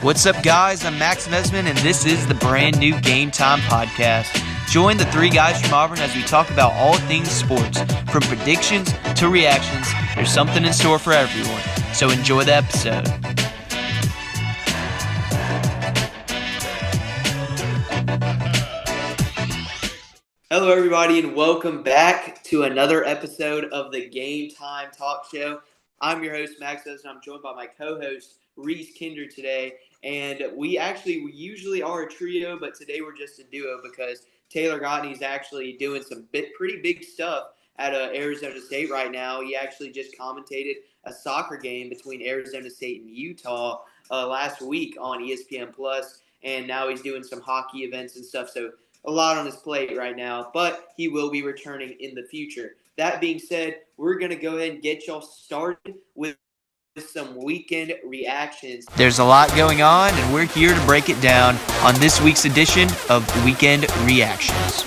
What's up, guys? I'm Max Mesman, and this is the brand new Game Time Podcast. Join the three guys from Auburn as we talk about all things sports, from predictions to reactions. There's something in store for everyone, so enjoy the episode. Hello, everybody, and welcome back to another episode of the Game Time Talk Show. I'm your host, Max Mesman, and I'm joined by my co-host, Reese Kinder, today. And we usually are a trio, but today we're just a duo because Taylor Gottney is actually doing some pretty big stuff at Arizona State right now. He actually just commentated a soccer game between Arizona State and Utah last week on ESPN Plus, and now he's doing some hockey events and stuff. So a lot on his plate right now, but he will be returning in the future. That being said, we're going to go ahead and get y'all started with some weekend reactions. There's a lot going on, and we're here to break it down on this week's edition of Weekend Reactions.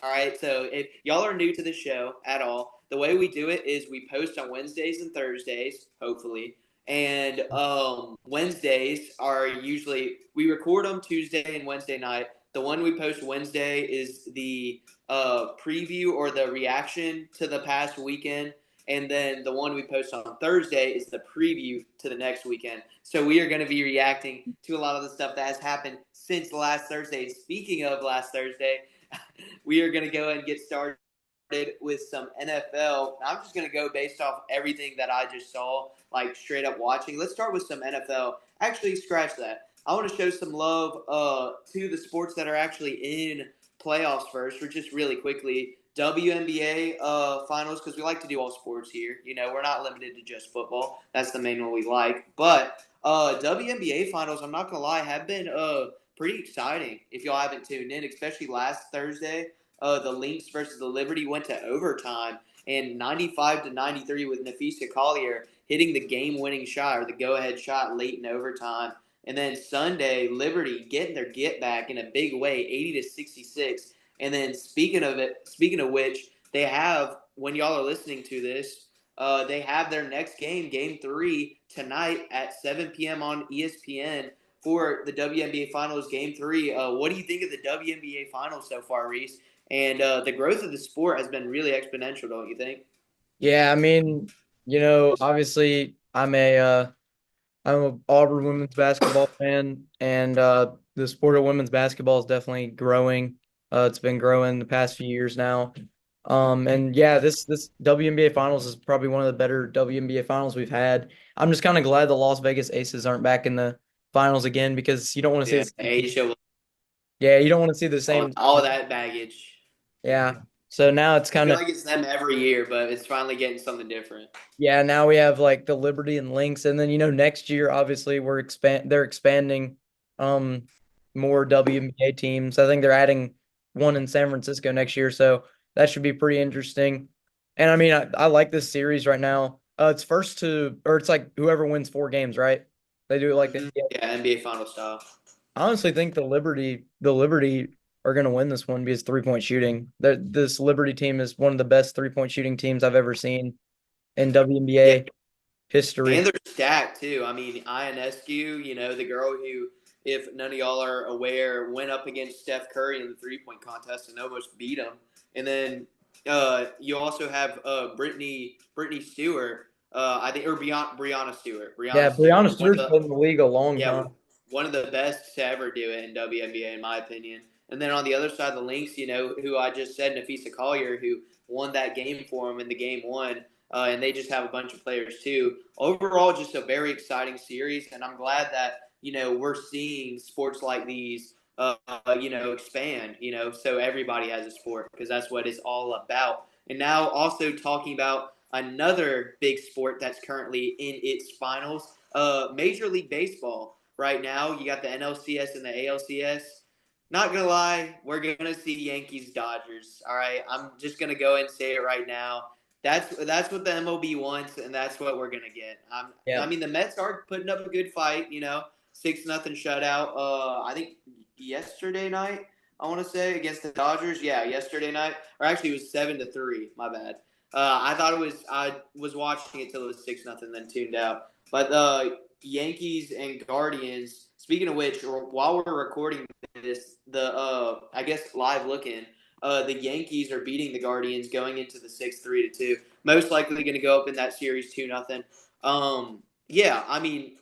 All right, so if y'all are new to the show at all, the way we do it is we post on Wednesdays and Thursdays, hopefully. And Wednesdays are usually, we record them Tuesday and Wednesday night. The one we post Wednesday is the preview or the reaction to the past weekend. And then the one we post on Thursday is the preview to the next weekend. So we are going to be reacting to a lot of the stuff that has happened since last Thursday. Speaking of last Thursday, we are going to go ahead and get started with some NFL. I'm just going to go based off everything that I just saw, like straight up watching. Let's start with some NFL. Actually, scratch that. I want to show some love to the sports that are actually in playoffs first, or just really quickly. WNBA finals, because we like to do all sports here. You know, we're not limited to just football. That's the main one we like. But WNBA finals, I'm not going to lie, have been pretty exciting if y'all haven't tuned in, especially last Thursday. The Lynx versus the Liberty went to overtime, and 95-93 with Nafisa Collier hitting the game-winning shot or the go-ahead shot late in overtime. And then Sunday, Liberty getting their get back in a big way, 80-66. And then speaking of which, they have, when y'all are listening to this, they have their next game, Game 3, tonight at 7 p.m. on ESPN for the WNBA Finals, Game 3. What do you think of the WNBA Finals so far, Reese? And the growth of the sport has been really exponential, don't you think? Yeah, I mean, obviously I'm a Auburn women's basketball fan, and the sport of women's basketball is definitely growing. It's been growing the past few years now. And yeah, this WNBA finals is probably one of the better WNBA finals we've had. I'm just kind of glad the Las Vegas Aces aren't back in the finals again because you don't want to see Yeah, the same team. Asia, Yeah, you don't want to see the same. all that baggage. Yeah. So now it's I kind feel of like it's them every year, but it's finally getting something different. Yeah, now we have like the Liberty and Lynx, and then next year obviously they're expanding um more WNBA teams. I think they're adding one in San Francisco next year, so that should be pretty interesting. And I mean, I like this series right now. It's like whoever wins 4 games, right? They do it like that. Mm-hmm. Yeah, NBA final style. I honestly think the Liberty are going to win this one because 3-point shooting. This Liberty team is one of the best 3-point shooting teams I've ever seen in Yeah, WNBA and history. they're stacked too. I mean, Ionescu, the girl who, if none of y'all are aware, went up against Steph Curry in the 3-point contest and almost beat him. And then you also have Brittany Stewart, I think, or Brianna Stewart. Yeah, Brianna Breonna Stewart, Stewart's been in the league a long yeah, time. one of the best to ever do it in WNBA, in my opinion. And then on the other side of the Lynx, who I just said, Nafisa Collier, who won that game for him in the game one. And they just have a bunch of players too. Overall, just a very exciting series, and I'm glad that we're seeing sports like these, expand. So everybody has a sport because that's what it's all about. And now also talking about another big sport that's currently in its finals, Major League Baseball. Right now, you got the NLCS and the ALCS. Not gonna lie, we're gonna see Yankees Dodgers. All right, I'm just gonna go and say it right now. That's what the MLB wants, and that's what we're gonna get. I Yeah. mean, the Mets are putting up a good fight. 6-0 shutout. I think yesterday night. I want to say against the Dodgers. Yeah, yesterday night, or actually it was 7-3. My bad. I thought it was. I was watching it till it was 6-0, then tuned out. But Yankees and Guardians. Speaking of which, while we're recording this, the I guess live looking, the Yankees are beating the Guardians going into the sixth 3-2. Most likely going to go up in that series 2-0. Yeah, I mean,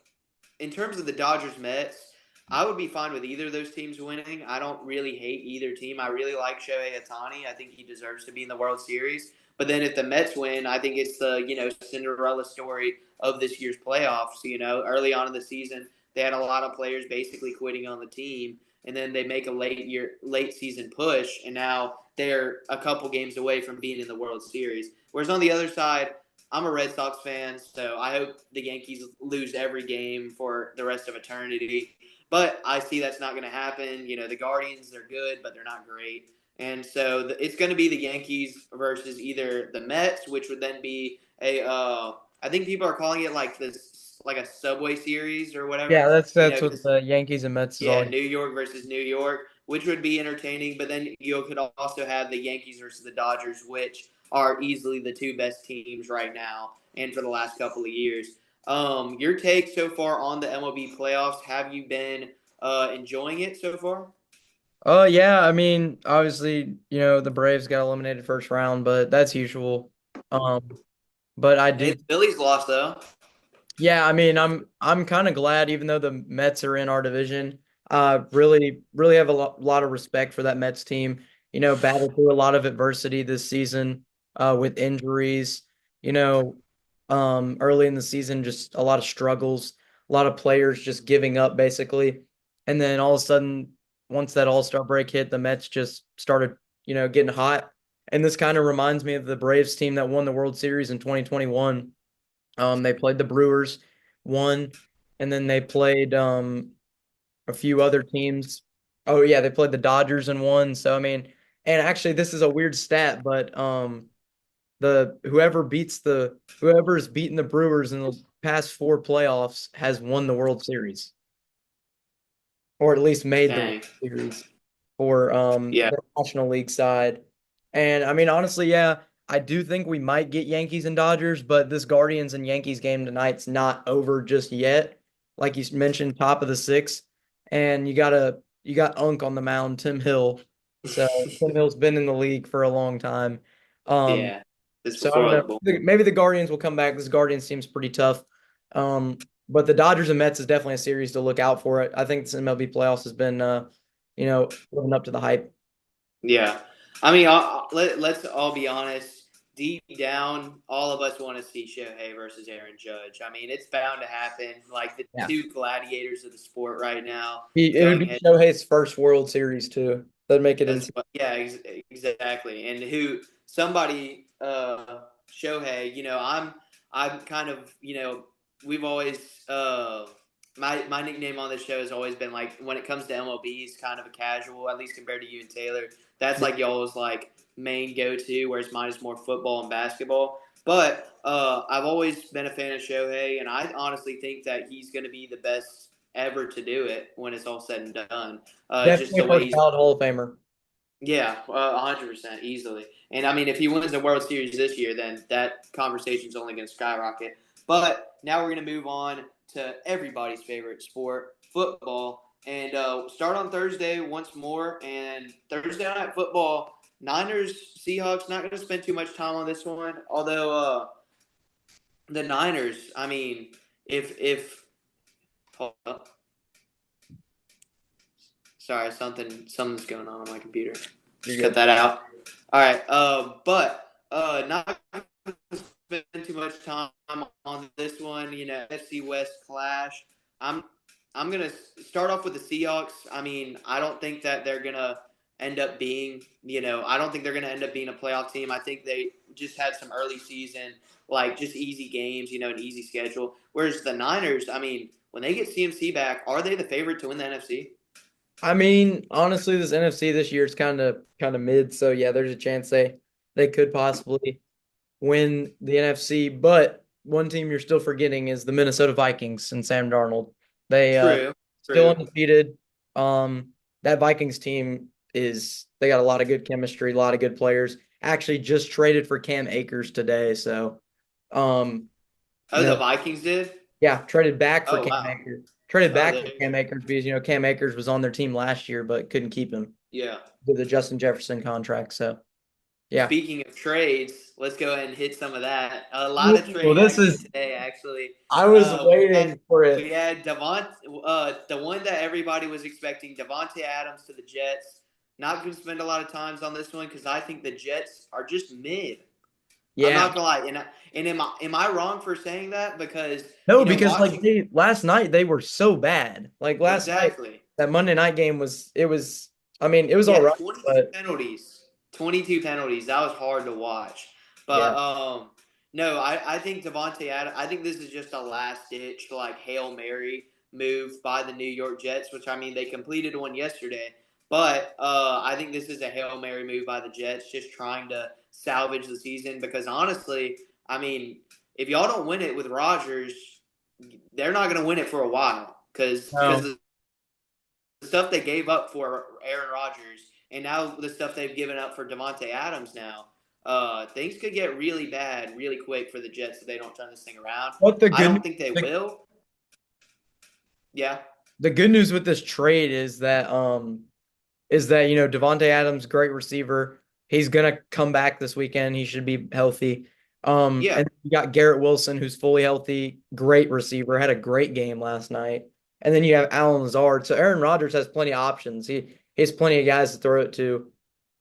in terms of the Dodgers Mets, I would be fine with either of those teams winning. I don't really hate either team. I really like Shohei Ohtani. I think he deserves to be in the World Series. But then if the Mets win, I think it's the Cinderella story of this year's playoffs. Early on in the season, they had a lot of players basically quitting on the team, and then they make a late season push, and now they're a couple games away from being in the World Series. Whereas on the other side, I'm a Red Sox fan, so I hope the Yankees lose every game for the rest of eternity. But I see that's not going to happen. The Guardians, they're good, but they're not great. And so it's going to be the Yankees versus either the Mets, which would then be I think people are calling it like this, like a Subway Series or Yeah, whatever. that's what Because the Yankees and Mets is all. yeah, New York versus New York, which would be entertaining. But then you could also have the Yankees versus the Dodgers, which are easily the two best teams right now and for the last couple of years. Your take so far on the MLB playoffs? Have you been enjoying it so far? Oh yeah, I mean, obviously, the Braves got eliminated first round, but that's usual. Um, but I Hey, do. the Phillies lost though. Yeah, I mean, I'm kind of glad, even though the Mets are in our division. Really, really have a lot of respect for that Mets team. Battled through a lot of adversity this season, with injuries. You know, early in the season, just a lot of struggles, a lot of players just giving up basically, and then all of a sudden, once that All-Star break hit, the Mets just started, getting hot. And this kind of reminds me of the Braves team that won the World Series in 2021. They played the Brewers, won, and then they played a few other teams. Oh yeah, they played the Dodgers and won. So I mean, and actually this is a weird stat, but the whoever's beaten the Brewers in the past four playoffs has won the World Series, or at least made the World Dang. Series for Yeah. the National League side. And I mean, honestly, yeah, I do think we might get Yankees and Dodgers, but this Guardians and Yankees game tonight's not over just yet. Like you mentioned, top of the sixth, and you got Unk on the mound, Tim Hill. So Tim Hill's been in the league for a long time. Um, Yeah. It's so I don't before know. the bull. Maybe the Guardians will come back. This Guardians seems pretty tough. Um, but the Dodgers and Mets is definitely a series to look out for. It. I think this MLB playoffs has been, living up to the hype. Yeah. I mean, let's all be honest. Deep down, all of us want to see Shohei versus Aaron Judge. I mean, it's bound to happen. Like the Yeah. two gladiators of the sport right now It would going be head. Shohei's first World Series too. That'd make it That's into. yeah, exactly. And who somebody Shohei, I'm kind of we've always my nickname on this show has always been like when it comes to MLB, he's kind of a casual, at least compared to you and Taylor. That's like y'all's like main go to, whereas mine is more football and basketball. But I've always been a fan of Shohei, and I honestly think that he's going to be the best ever to do it when it's all said and done. Just Definitely the a way first he's ballot Hall of Famer. yeah, 100% easily. And I mean, if he wins the World Series this year, then that conversation is only going to skyrocket. But now we're going to move on to everybody's favorite sport, football, and start on Thursday once more. And Thursday night football, Niners, Seahawks. Not going to spend too much time on this one, although the Niners. I mean, if hold up, sorry, something's going on my computer. You're Just cut good. that out. All right. But not spend too much time on this one. NFC West clash. I'm I'm gonna start off with the Seahawks. I mean, I don't think that they're gonna end up being. I don't think they're gonna end up being a playoff team. I think they just had some early season, like just easy games. An easy schedule. Whereas the Niners, I mean, when they get CMC back, are they the favorite to win the NFC? I mean, honestly, this NFC this year is kind of mid. So yeah, there's a chance they could possibly win the NFC. But one team you're still forgetting is the Minnesota Vikings and Sam Darnold. They True. still True. undefeated. That Vikings team they got a lot of good chemistry, a lot of good players. Actually, just traded for Cam Akers today. So, um, Oh, you the know, Vikings did. Yeah, traded back for Oh Cam wow. Akers. Traded Oh, back there for you Cam go. Akers because Cam Akers was on their team last year but couldn't keep him Yeah. with the Justin Jefferson contract. So yeah. Speaking of trades, let's go ahead and hit some of that. A lot of Well, trade this action is today, actually. I was We had waiting for we it. had the one that everybody was expecting, Devontae Adams to the Jets. Not going to spend a lot of times on this one because I think the Jets are just mid. I'm Yeah. not gonna lie, and am I wrong for saying that? Because No, because like watching last night they were so bad. Like last night, exactly. that Monday night game was I mean, it was all Yeah, right, 22 but penalties. 22 penalties. That was hard to watch. But yeah. no, I think Devontae Adams, I think this is just a last ditch like Hail Mary move by the New York Jets, which I mean they completed one yesterday. But I think this is a Hail Mary move by the Jets, just trying to salvage the season because honestly, I mean, if y'all don't win it with Rodgers, they're not going to win it for a while because No. the stuff they gave up for Aaron Rodgers and now the stuff they've given up for Devontae Adams now, things could get really bad really quick for the Jets if they don't turn this thing around. What I don't think they the, will. Yeah. the good news with this trade is that Devontae Adams, great receiver. He's gonna come back this weekend. He should be healthy. Yeah. And you got Garrett Wilson, who's fully healthy, great receiver, had a great game last night. And then you have Alan Lazard. So Aaron Rodgers has plenty of options. He has plenty of guys to throw it to.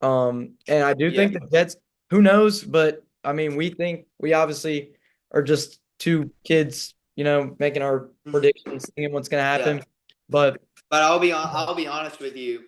And I do Yeah. think the Jets, who knows, but I mean, we obviously are just two kids, making our predictions, thinking what's gonna Yeah. happen. But But I'll be honest with you.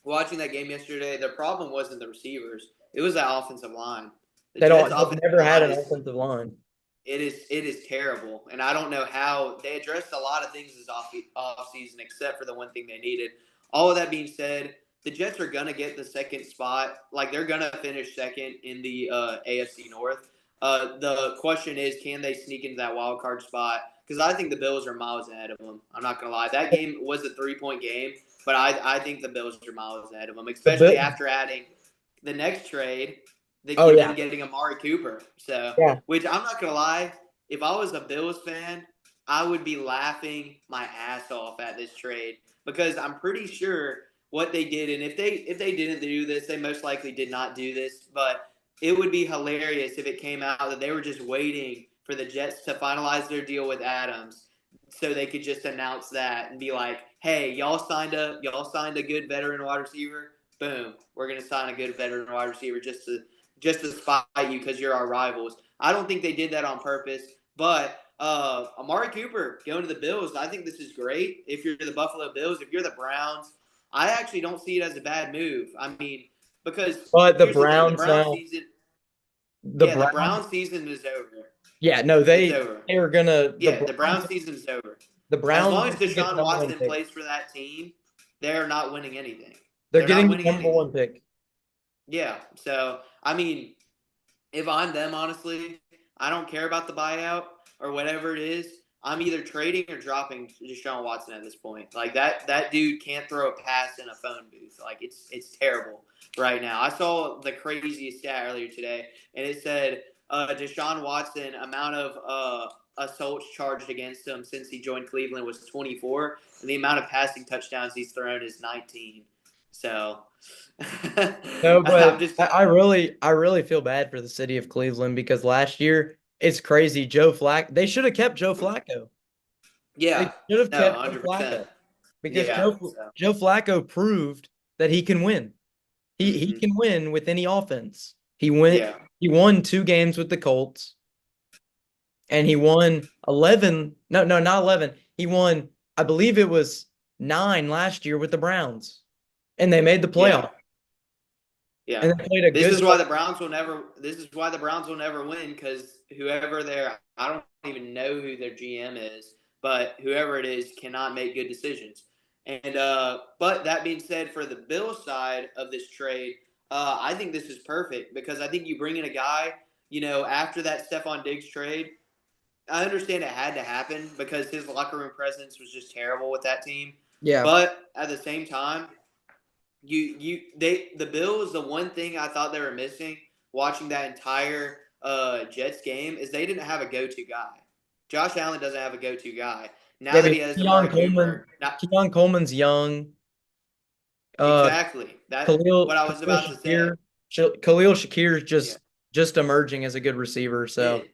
Watching that game yesterday, the problem wasn't the receivers. It was that offensive line. The Jets they've offensive never had line an is offensive line. it is terrible, and I don't know how they addressed a lot of things this off season, except for the one thing they needed. All of that being said, the Jets are gonna get the second spot. Like they're gonna finish second in the AFC North. The question is, can they sneak into that wild card spot? Because I think the Bills are miles ahead of them. I'm not gonna lie. That game was a 3-point game, but I think the Bills are miles ahead of them, The especially Bill, after adding the next trade, oh them yeah, getting Amari Cooper. So, yeah. which I'm not gonna lie, if I was a Bills fan, I would be laughing my ass off at this trade because I'm pretty sure what they did, and if they didn't do this, they most likely did not do this. But it would be hilarious if it came out that they were just waiting for the Jets to finalize their deal with Adams, so they could just announce that and be like, "Hey, y'all signed a good veteran wide receiver. Boom, we're gonna sign a good veteran wide receiver just to spite you because you're our rivals." I don't think they did that on purpose, but Amari Cooper going to the Bills, I think this is great. If you're the Buffalo Bills, if you're the Browns, I actually don't see it as a bad move. I mean, because But the here's the thing: Browns now, the the Browns, Brown season is over. yeah, no, It's over. they were gonna Yeah, the Brown season is over. The As Browns long as are gonna get the Deshaun number one Watson pick. plays for that team, they're not winning anything. They're They're not getting the winning number anything. one pick. Yeah. So I mean, if I'm them, honestly, I don't care about the buyout or whatever it is. I'm either trading or dropping Deshaun Watson at this point. Like that dude can't throw a pass in a phone booth. Like it's terrible right now. I saw the craziest stat earlier today, and it said Deshaun Watson amount of assaults charged against him since he joined Cleveland was 24, and the amount of passing touchdowns he's thrown is 19. So No, I'm but just I really feel bad for the city of Cleveland because last year it's crazy. They should have kept Joe Flacco. They yeah, should have no, kept Joe 100%. Flacco because Yeah. So. Joe Flacco proved that he can win. He Hmm. can win with any offense. Yeah. He won 2 games with the Colts and he won 11. No, no, not 11. He won, I believe it was 9 last year with the Browns. And they made the Yeah. playoff. Yeah. And they played a This good is why the Browns will never. This is why the Browns will never win because whoever their I don't even know who their GM is, but whoever it is cannot make good decisions. And but that being said, for the Bills side of this trade, I think this is perfect because I think you bring in a guy. After that Stephon Diggs trade, I understand it had to happen because his locker room presence was just terrible with that team. Yeah. But at the same time, the Bills, the one thing I thought they were missing watching that entire Jets game is they didn't have a go-to guy. Josh Allen doesn't have a go-to guy. Now Yeah, that but he has Amari Cooper, not Keon Coleman's young. Uh, exactly. That what I was about to say. Khalil Shakir is Yeah. just emerging as a good receiver. So Mid.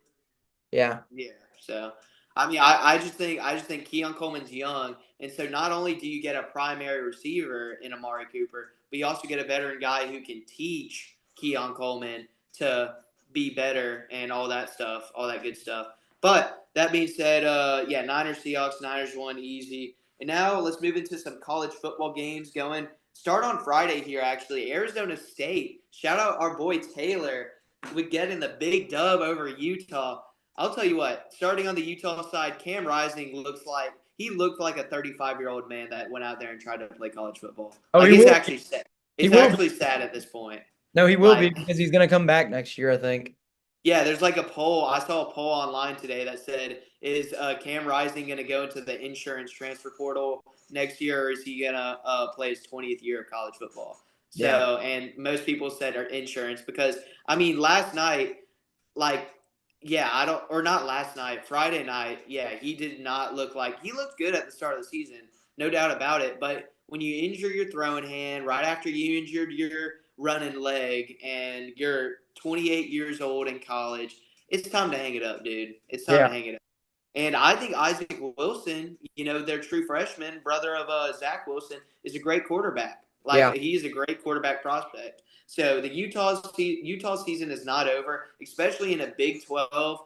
yeah, Yeah. So I just think Keon Coleman's young, and so not only do you get a primary receiver in Amari Cooper, but you also get a veteran guy who can teach Keon Coleman to be better and all that stuff, all that good stuff. But that being said, yeah, Niners Seahawks, Niners won easy. And now let's move into some college football games going. Start on Friday here, actually. Arizona State. Shout out our boy Taylor with getting the big dub over Utah. I'll tell you what, starting on the Utah side, Cam Rising looked like a 35-year-old man that went out there and tried to play college football. oh, Like he it's will. actually sad. He It's will be. actually sad at this point. No, he will be Like because he's going to come back next year, I think. yeah, there's like a poll. I saw a poll online today that said, "Is Cam Rising going to go into the insurance transfer portal next year, or is he going to play his 20th year of college football?" Yeah, So, and most people said insurance because I mean, last night like yeah, I don't or not last night, Friday night, yeah, he did not look like he looked good at the start of the season, no doubt about it. But when you injure your throwing hand right after you injured your running leg and you're 28 years old in college, it's time to hang it up, dude. It's time to yeah, hang it up. And I think Isaac Wilson, their true freshman, brother of Zach Wilson, is a great quarterback. Like yeah, he's a great quarterback prospect. So the Utah season is not over, especially in a Big 12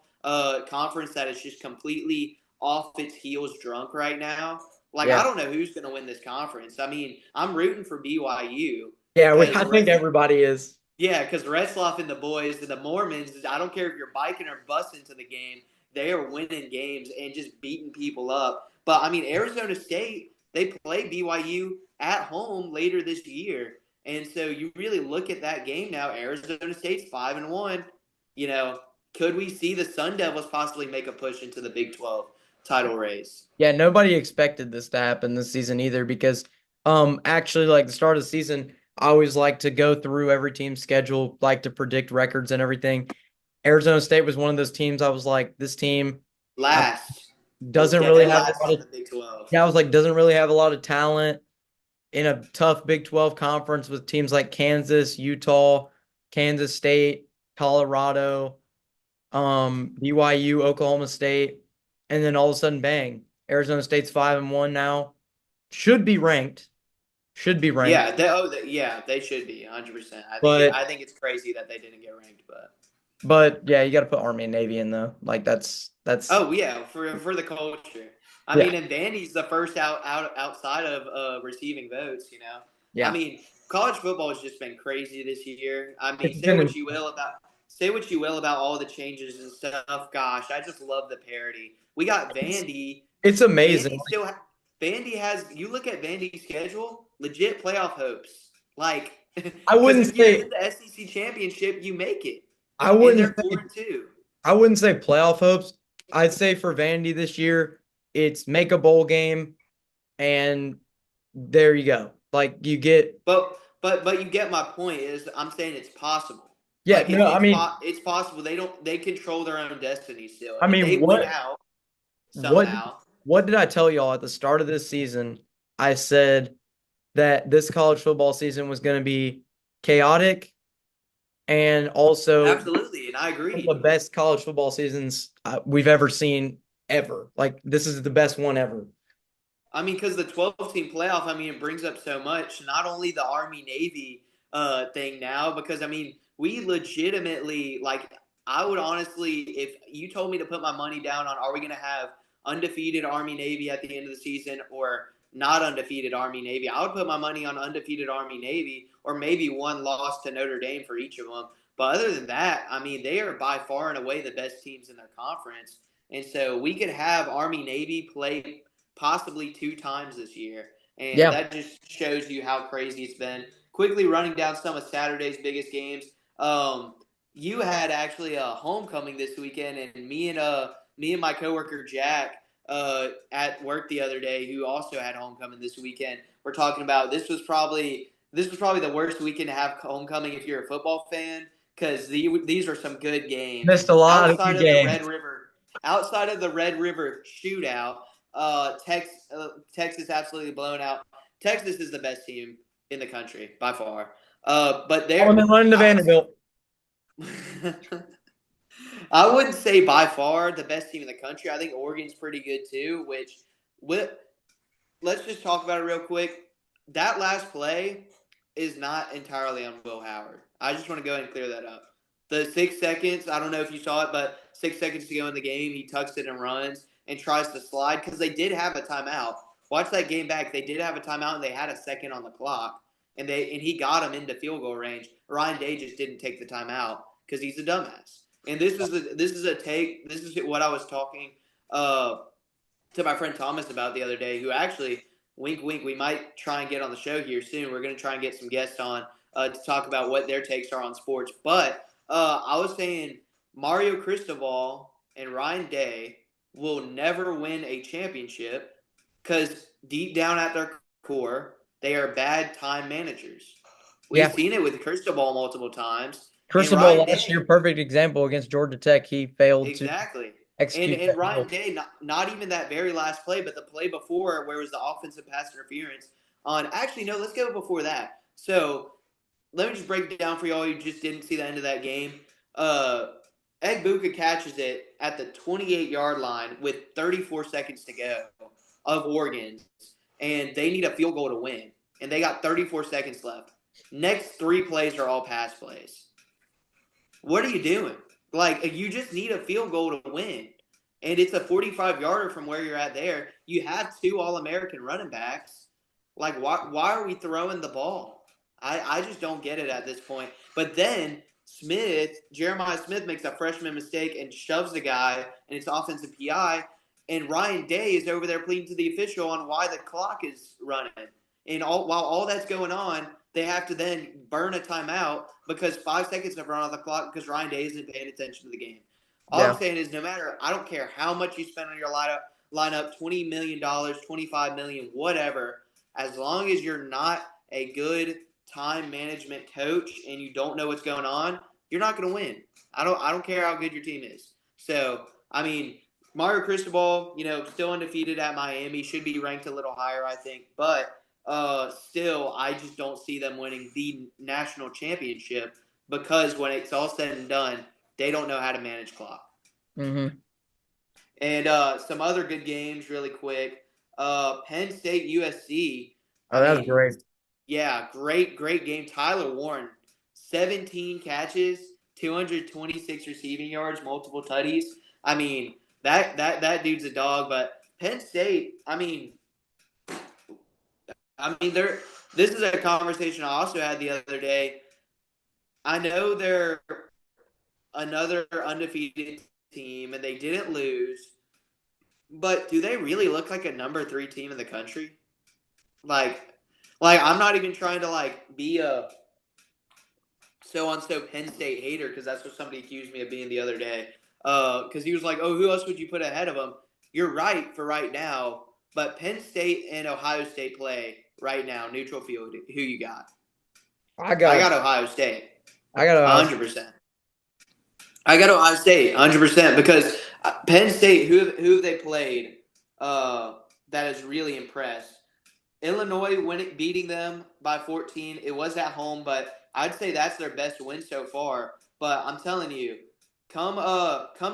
conference that is just completely off its heels drunk right now. Like I yeah, don't know who's going to win this conference. I mean, I'm rooting for BYU yeah. because I think everybody is. yeah, because Retzloff and the boys and the Mormons, I don't care if you're biking or busing to the game, they are winning games and just beating people up. But I mean, Arizona State, they play BYU at home later this year. And so you really look at that game now, Arizona State's 5-1. You know, could we see the Sun Devils possibly make a push into the Big 12 title race? Yeah, nobody expected this to happen this season either because actually like the start of the season, I always like to go through every team's schedule, like to predict records and everything. Arizona State was one of those teams I was like, this team uh, Last. doesn't Yeah, really they have a last lot in of the Big 12. yeah, I was like, doesn't really have a lot of talent in a tough Big 12 conference with teams like Kansas, Utah, Kansas State, Colorado, BYU, Oklahoma State, and then all of a sudden, bang, Arizona State's 5-1 now. Should be ranked. Should be ranked. Yeah, yeah, they should be 100%. But I think it's crazy that they didn't get ranked, but yeah, you got to put Army and Navy in though. Like that's oh yeah, for the culture. I yeah, mean, and Vandy's the first outside of receiving votes. I yeah. mean, college football has just been crazy this year. I mean, It's been say what you will about all the changes and stuff. Gosh, I just love the parody. We got Vandy. it's amazing. Vandy still. Vandy has. You look at Vandy's schedule, legit playoff hopes. Like, I because wouldn't if you say win the SEC championship, you make it, I and wouldn't they're say 4-2. I wouldn't say playoff hopes. I'd say for Vandy this year, it's make a bowl game and there you go. Like you get But you get my point. Is I'm saying it's possible. yeah, Like no, it's possible. They control their own destiny still. I If they mean win out what somehow, what did I tell y'all at the start of this season? I said that this college football season was going to be chaotic and also absolutely, and I one of the agreed. best college football seasons we've ever seen ever. Like this is the best one ever. I mean, because the 12 team playoff, I mean, it brings up so much. Not only the Army Navy thing now, because I mean, we legitimately like. I would honestly, if you told me to put my money down on, are we going to have undefeated Army Navy at the end of the season or not undefeated Army Navy? I would put my money on undefeated Army Navy or maybe one loss to Notre Dame for each of them. But other than that, I mean, they are by far and away the best teams in their conference. And so we could have Army Navy play possibly 2 times this year. And Yeah. that just shows you how crazy it's been. Quickly running down some of Saturday's biggest games. You had actually a homecoming this weekend, and me and my coworker Jack at work the other day, who also had homecoming this weekend, we're talking about this was probably the worst weekend to have homecoming if you're a football fan because these are some good games Missed a lot of outside good of the Red games. River outside of the Red River shootout, Texas absolutely blown out. Texas is the best team in the country by far. But Oh, and then running to I Vanderbilt. would, I wouldn't say by far the best team in the country. I think Oregon's pretty good too. With, let's just talk about it real quick. That last play is not entirely on Will Howard. I just want to go ahead and clear that up. The 6 seconds, I don't know if you saw it, but 6 seconds to go in the game, he tucks it and runs and tries to slide because they did have a timeout. Watch that game back. They did have a timeout and they had a second on the clock, and he got him into field goal range. Ryan Day just didn't take the timeout because he's a dumbass. And this is a take. This is what I was talking to my friend Thomas about the other day, who actually, wink, wink, we might try and get on the show here soon. We're going to try and get some guests on to talk about what their takes are on sports. But I was saying Mario Cristobal and Ryan Day will never win a championship because deep down at their core, they are bad time managers. We've Yeah. seen it with Cristobal multiple times. And Cristobal Ryan last year, Day, perfect example against Georgia Tech. He failed to exactly. And execute and that Ryan goal. Day, not even that very last play, but the play before where it was the offensive pass interference on. Actually, no, let's go before that. So let me just break it down for y'all who just didn't see the end of that game. Uh, Egbuka catches it at the 28-yard line with 34 seconds to go of Oregon's, and they need a field goal to win. And they got 34 seconds left. Next three plays are all pass plays. What are you doing? Like, you just need a field goal to win. And it's a 45-yarder from where you're at there. You have two All-American running backs. Like, why are we throwing the ball? I just don't get it at this point. But then Jeremiah Smith makes a freshman mistake and shoves the guy, and it's offensive PI. And Ryan Day is over there pleading to the official on why the clock is running. And while all that's going on, they have to then burn a timeout because 5 seconds have run on the clock because Ryan Day isn't paying attention to the game. All I'm Yeah. saying is, no matter, I don't care how much you spend on your lineup, $20 million, $25 million, whatever, as long as you're not a good time management coach and you don't know what's going on, you're not going to win. I don't care how good your team is. So, I mean, Mario Cristobal, still undefeated at Miami, should be ranked a little higher, I think, but still, I just don't see them winning the national championship because when it's all said and done, they don't know how to manage clock. Mm-hmm. And some other good games, really quick. Penn State USC. Oh, I that was mean, great. yeah, great game. Tyler Warren, 17 catches, 226 receiving yards, multiple tutties. I mean, that dude's a dog. But Penn State, they're. This is a conversation I also had the other day. I know they're another undefeated team and they didn't lose, but do they really look like a number 3 team in the country? Like, I'm not even trying to be a so Penn State hater because that's what somebody accused me of being the other day. Because he was like, "Oh, who else would you put ahead of them?" You're right for right now, but Penn State and Ohio State play right now, neutral field. Who you got? I I got got Ohio State, I got Ohio State. 100%. I got Ohio State, 100%, because Penn State, who have they played that has really impressed? Illinois beating them by 14. It was at home, but I'd say that's their best win so far. But I'm telling you, come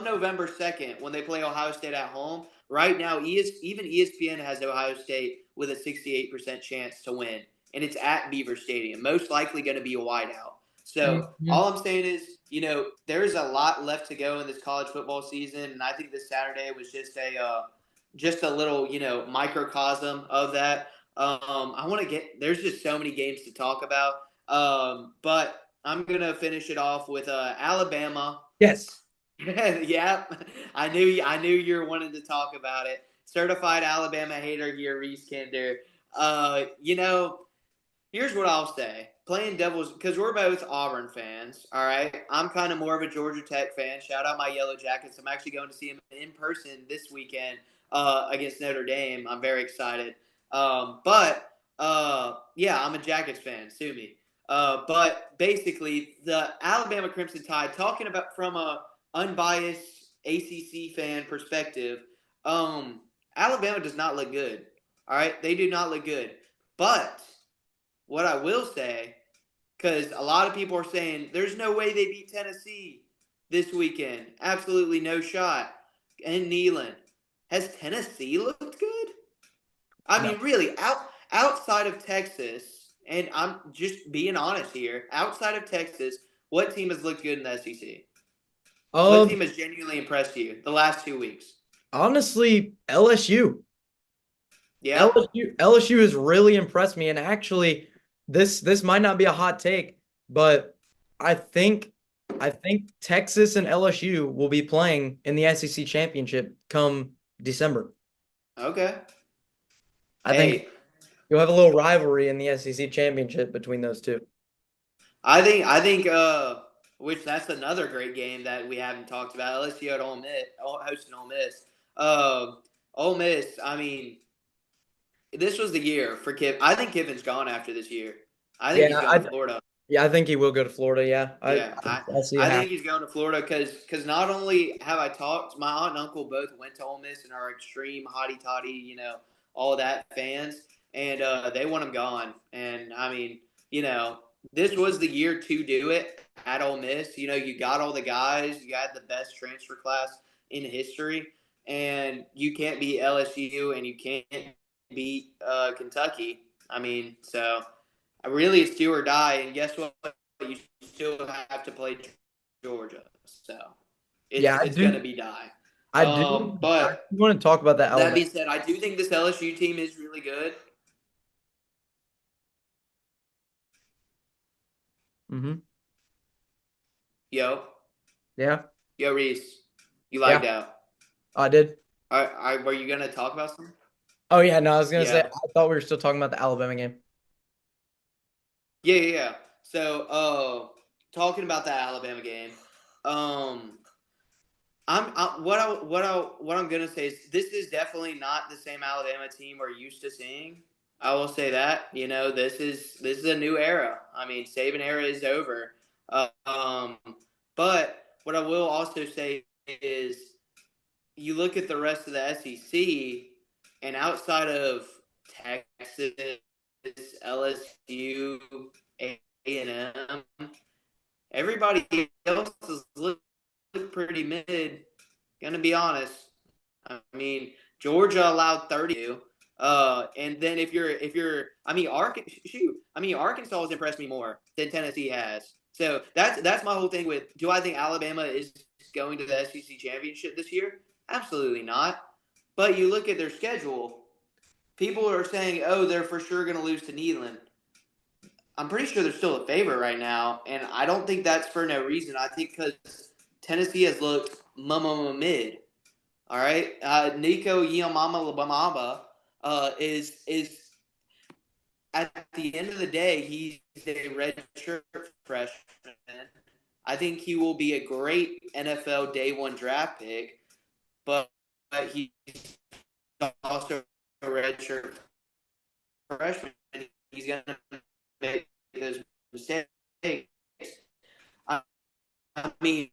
November 2nd when they play Ohio State at home, right now even ESPN has Ohio State with a 68% chance to win, and it's at Beaver Stadium. Most likely going to be a whiteout. So Mm-hmm. all I'm saying is, there's a lot left to go in this college football season, and I think this Saturday was just a little, microcosm of that. I want to there's just so many games to talk about. But I'm going to finish it off with Alabama. Yes. Yeah, I knew you were wanting to talk about it. Certified Alabama hater here, Reese Kinder. Here's what I'll say. Playing devil's, because we're both Auburn fans, all right? I'm kind of more of a Georgia Tech fan. Shout out my Yellow Jackets. I'm actually going to see them in person this weekend against Notre Dame. I'm very excited. Yeah, I'm a Jackets fan. Sue me. But basically, the Alabama Crimson Tide, talking about from a unbiased ACC fan perspective, um, Alabama does not look good. All right, they do not look good. But what I will say, because a lot of people are saying there's no way they beat Tennessee this weekend. Absolutely no shot. And Neyland. Has Tennessee looked good? I No. mean, really, outside of Texas, and I'm just being honest here, outside of Texas, what team has looked good in the SEC? What Um, team has genuinely impressed you the last 2 weeks? honestly, LSU. Yeah? LSU has really impressed me. And actually, this might not be a hot take, but I think I think Texas and LSU will be playing in the SEC championship come December. Okay. I think Hey, you'll have a little rivalry in the SEC championship between those two. I think which that's another great game that we haven't talked about. LSU at Ole Miss, hosting Ole Miss. Ole Miss. I mean, this was the year for Kiff. I think Kiffin's gone after this year. I think he's Yeah, going to Florida. I think he will go to Florida. Yeah, Yeah, I see it I happen. think he's going to Florida because not only have I talked, my aunt and uncle both went to Ole Miss and are extreme hotty toddy, all that fans, and they want him gone. And I mean, this was the year to do it at Ole Miss. You got all the guys, you got the best transfer class in history, and you can't beat LSU and you can't beat Kentucky. I mean, so really it's do or die. And guess what? You still have to play Georgia, so Yeah, it's going to be die. I do. I But want to talk about that that Alabama. being said, I do think this LSU team is really good. Hmm. Yo, Yeah, yo, Reese, you yeah, lagged out. I did. Were you going to talk about something? Oh yeah, no, I was gonna say Yeah. I thought we were still talking about the Alabama game. Yeah. So, talking about that Alabama game, um, what I'm gonna say is this is definitely not the same Alabama team we're used to seeing. I will say that this is a new era. I mean, Saban era is over. Um, but what I will also say is you look at the rest of the SEC, and outside of Texas, LSU, A&M, everybody else is looking pretty mid. Gonna be honest. I mean, Georgia allowed 30. And then I mean, Arkansas has impressed me more than Tennessee has. So that's my whole thing with. Do I think Alabama is going to the SEC championship this year? Absolutely not. But you look at their schedule. People are saying, "Oh, they're for sure going to lose to Neyland." I'm pretty sure they're still a favorite right now, and I don't think that's for no reason. I think because Tennessee has looked mid. All right, Nico Yamama is at the end of the day he's a redshirt freshman. I think he will be a great NFL day one draft pick, but he's also a redshirt freshman. He's going to make those mistakes. I mean,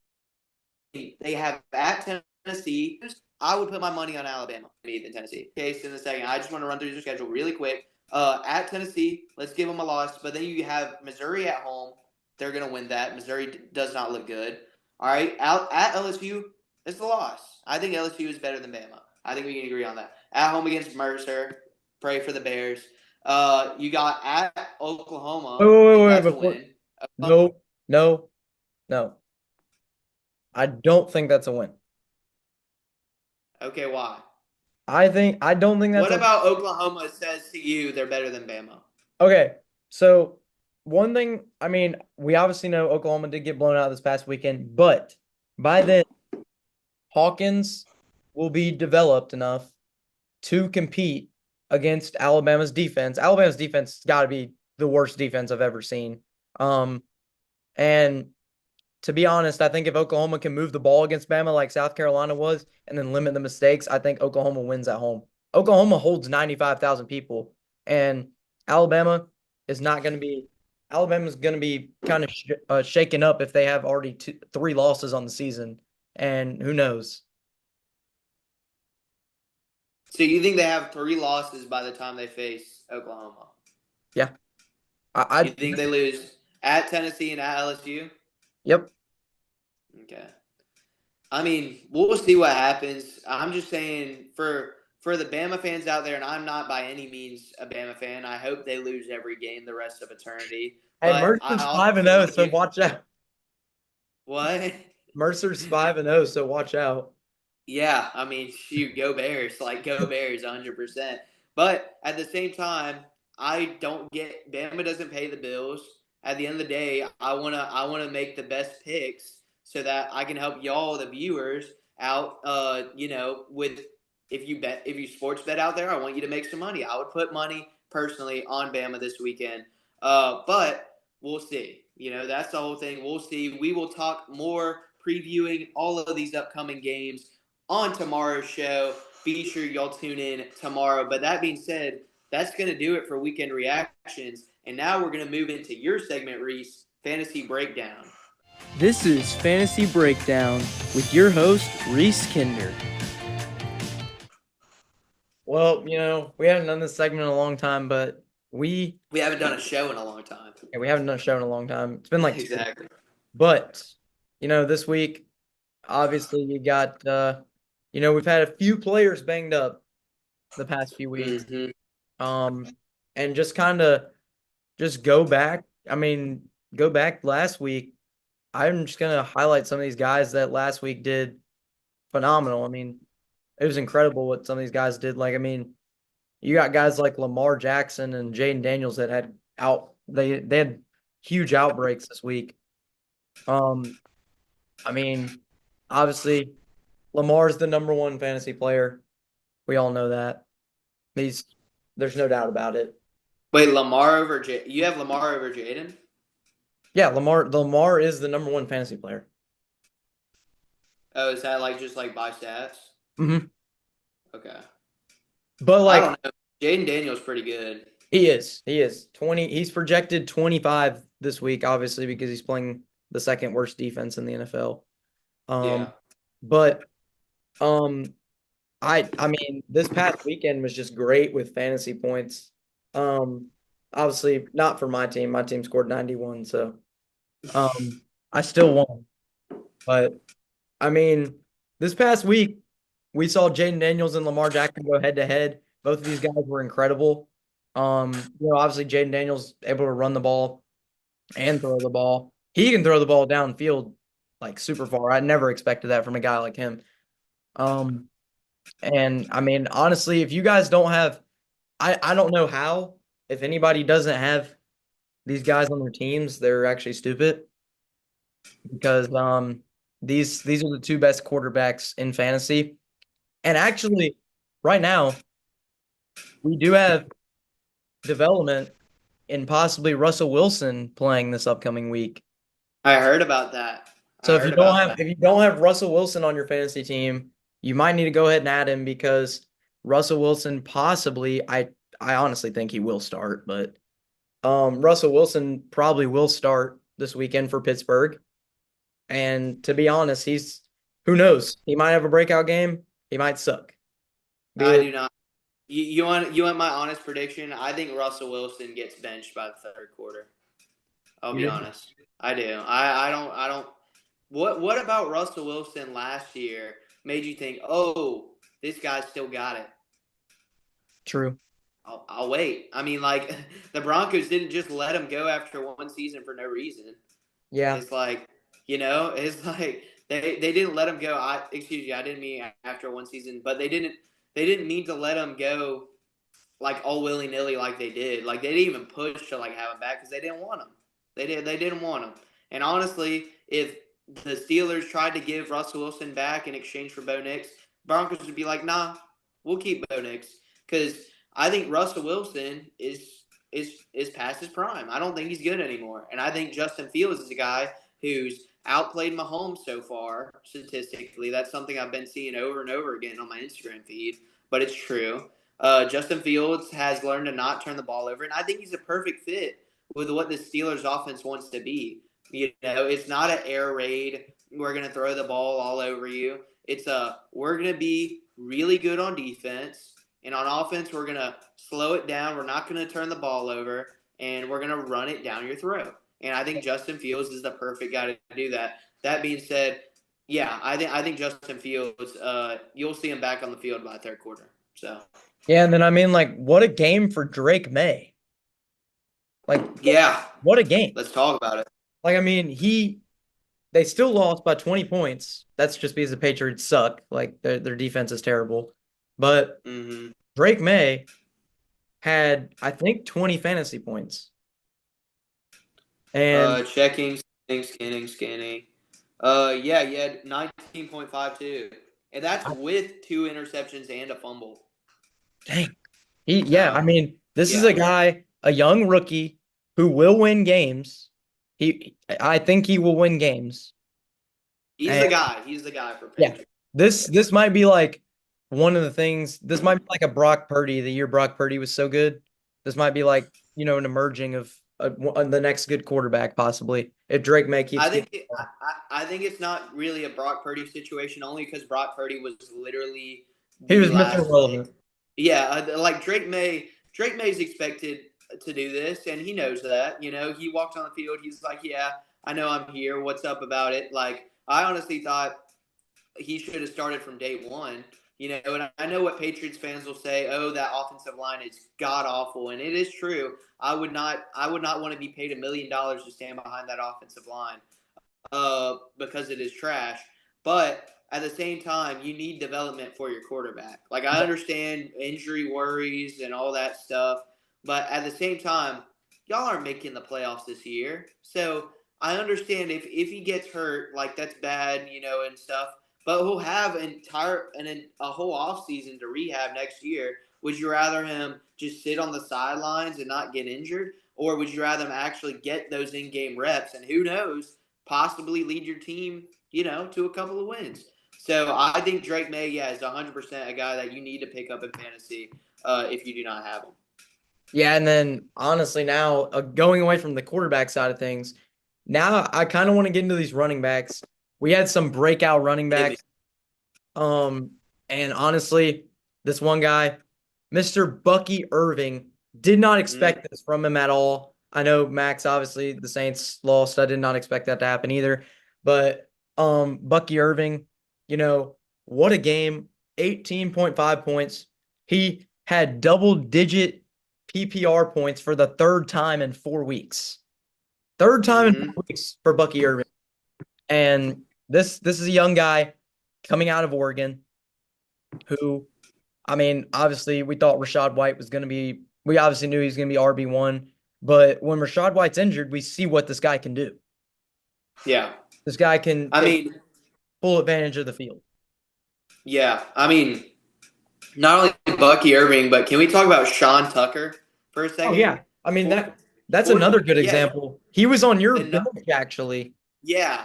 they have at Tennessee. I would put my money on Alabama than Tennessee. Case in a second. I just want to run through their schedule really quick. At Tennessee, let's give them a loss. But then you have Missouri at home. They're going to win that. Missouri does not look good. All right. Out at LSU, it's a loss. I think LSU is better than Bama. I think we can agree on that. At home against Mercer, pray for the Bears. You got at Wait, Oklahoma. wait, I wait, think wait, that's a before win. no, no, no. I don't think that's a win. Okay, why? I don't think that's What a about Oklahoma says to you they're better than Bama? okay. So one thing, I mean, we obviously know Oklahoma did get blown out this past weekend, but by then Hawkins will be developed enough to compete against Alabama's defense. Alabama's defense has got to be the worst defense I've ever seen. Um, and to be honest, I think if Oklahoma can move the ball against Bama like South Carolina was and then limit the mistakes, I think Oklahoma wins at home. Oklahoma holds 95,000 people, and Alabama is not going to be. Alabama's going to be kind of shaken up if they have already three losses on the season. and who knows? So you think they have 3 losses by the time they face Oklahoma? Yeah, You think they lose at Tennessee and at LSU? yep. Okay. I mean, we'll see what happens. I'm just saying for the Bama fans out there, and I'm not by any means a Bama fan. I hope they lose every game the rest of eternity. Hey, But I Mercer's also 5-0, want so you. watch out. What? Mercer's 5-0, so watch out. Yeah, I mean, shoot, go Bears, like go Bears, 100%. But at the same time, I don't get Bama doesn't pay the bills. At the end of the day, I wanna make the best picks so that I can help y'all, the viewers, out. With if you sports bet out there, I want you to make some money. I would put money personally on Bama this weekend. But we'll see. That's the whole thing. We'll see. We will talk more previewing all of these upcoming games on tomorrow's show. Be sure y'all tune in tomorrow. But that being said, that's going to do it for weekend reactions. And now we're going to move into your segment, Reese, Fantasy Breakdown. This is Fantasy Breakdown with your host, Reese Kinder. Well, we haven't done this segment in a long time, but We haven't done a show in a long time. we haven't done a show in a long time. It's been like 2 weeks. Exactly. But, this week, obviously you got, we've had a few players banged up the past few weeks. Mm-hmm. And just kind of just go back. I mean, go back last week. I'm just going to highlight some of these guys that last week did phenomenal. I mean, it was incredible what some of these guys did. Like, I mean, you got guys like Lamar Jackson and Jaden Daniels that had they had huge outbreaks this week. I mean, obviously Lamar's the number one fantasy player. We all know that. There's no doubt about it. Wait, Lamar over you have Lamar over Jaden? Yeah, Lamar is the number one fantasy player. Oh, is that just by stats? Mm-hmm. Okay. But I don't know. Jaden Daniels pretty good. He is 20. He's projected 25 this week, obviously, because he's playing the second worst defense in the NFL. Yeah. But I mean, this past weekend was just great with fantasy points. Obviously not for my team. My team scored 91, so I still won. But I mean, this past week we saw Jaden Daniels and Lamar Jackson go head to head. Both of these guys were incredible. Obviously Jaden Daniels able to run the ball and throw the ball. He can throw the ball downfield like super far. I never expected that from a guy like him. And I mean, honestly, if you guys don't have, I don't know how. If anybody doesn't have these guys on their teams, they're actually stupid because these are the two best quarterbacks in fantasy. And actually, right now, we do have development in possibly Russell Wilson playing this upcoming week. I heard about that. So if you don't have Russell Wilson on your fantasy team, you might need to go ahead and add him because Russell Wilson possibly, I honestly think he will start, but Russell Wilson probably will start this weekend for Pittsburgh. And to be honest, who knows? He might have a breakout game. He might suck. I do not. You want my honest prediction? I think Russell Wilson gets benched by the third quarter. I'll be honest. I do. I don't. What about Russell Wilson last year made you think, oh, this guy's still got it? True. I'll wait. I mean, the Broncos didn't just let him go after one season for no reason. Yeah. It's they didn't let him go. Excuse me, I didn't mean after one season, but they didn't mean to let him go all willy nilly like they did. They didn't even push to have him back because they didn't want him. They didn't want him. And honestly, if the Steelers tried to give Russell Wilson back in exchange for Bo Nix, Broncos would be like, nah, we'll keep Bo Nix because I think Russell Wilson is past his prime. I don't think he's good anymore. And I think Justin Fields is a guy who's outplayed Mahomes so far statistically. That's something I've been seeing over and over again on my Instagram feed, but it's true. Justin Fields has learned to not turn the ball over, and I think he's a perfect fit with what the Steelers offense wants to be. It's not an air raid, we're going to throw the ball all over you. It's we're going to be really good on defense, and on offense we're going to slow it down. We're not going to turn the ball over, and we're going to run it down your throat. And I think Justin Fields is the perfect guy to do that. That being said, yeah, I think Justin Fields, you'll see him back on the field by third quarter. So Yeah, and then I mean, like, what a game for Drake May. Like, yeah, what a game. let's talk about it. Like, I mean, they still lost by 20 points. That's just because the Patriots suck. Like, their defense is terrible. But Mm-hmm. Drake May had, I think, 20 fantasy points. And Checking, scanning. Yeah, he had 19.52, and that's with 2 interceptions and a fumble. dang, I So mean, this is yeah, a guy, a young rookie who will win games. I think he will win games. he's And the guy. He's the guy for yeah, Patriots. this might be like one of the things. This might be like a Brock Purdy. The year Brock Purdy was so good, this might be like an emerging of the next good quarterback possibly if Drake May keeps I getting. think I think it's not really a Brock Purdy situation, only because Brock Purdy was literally He the was Mr. last. Irrelevant. Yeah, like Drake May. Drake May's expected to do this, and he knows that. He walked on the field. He's like, "Yeah, I know I'm here. What's up about it?" Like, I honestly thought he should have started from day one. And I know what Patriots fans will say. Oh, that offensive line is god awful, and it is true. I would not want to be paid $1 million to stand behind that offensive line, because it is trash. But at the same time, you need development for your quarterback. Like, I understand injury worries and all that stuff, but at the same time, y'all aren't making the playoffs this year. So I understand if he gets hurt, like, that's bad, and stuff. But he'll have a whole off season to rehab next year. Would you rather him just sit on the sidelines and not get injured, or would you rather him actually get those in-game reps? And who knows, possibly lead your team, to a couple of wins. So I think Drake May, yeah, is 100% a guy that you need to pick up in fantasy if you do not have him. Yeah, and then honestly, now going away from the quarterback side of things, now I kind of want to get into these running backs. We had some breakout running Hit me. backs. Um, and honestly, this one guy, Mr. Bucky Irving, did not Mm, expect this from him at all. I know Max, obviously, the Saints lost. I did not expect that to happen either. But Bucky Irving, what a game. 18.5 points. He had double-digit PPR points for the third time in 4 weeks. Third time in mm-hmm. 4 weeks for Bucky Irving. And this is a young guy coming out of Oregon who, I mean, obviously we thought Rachaad White was going to be, we obviously knew he was going to be RB1, but when Rachaad White's injured, we see what this guy can do. Yeah. This guy can I take mean, full advantage of the field. yeah. I mean, not only Bucky Irving, but can we talk about Sean Tucker for a Oh second? yeah. I mean For, that's for another good yeah, example. He was on your the bench actually. yeah,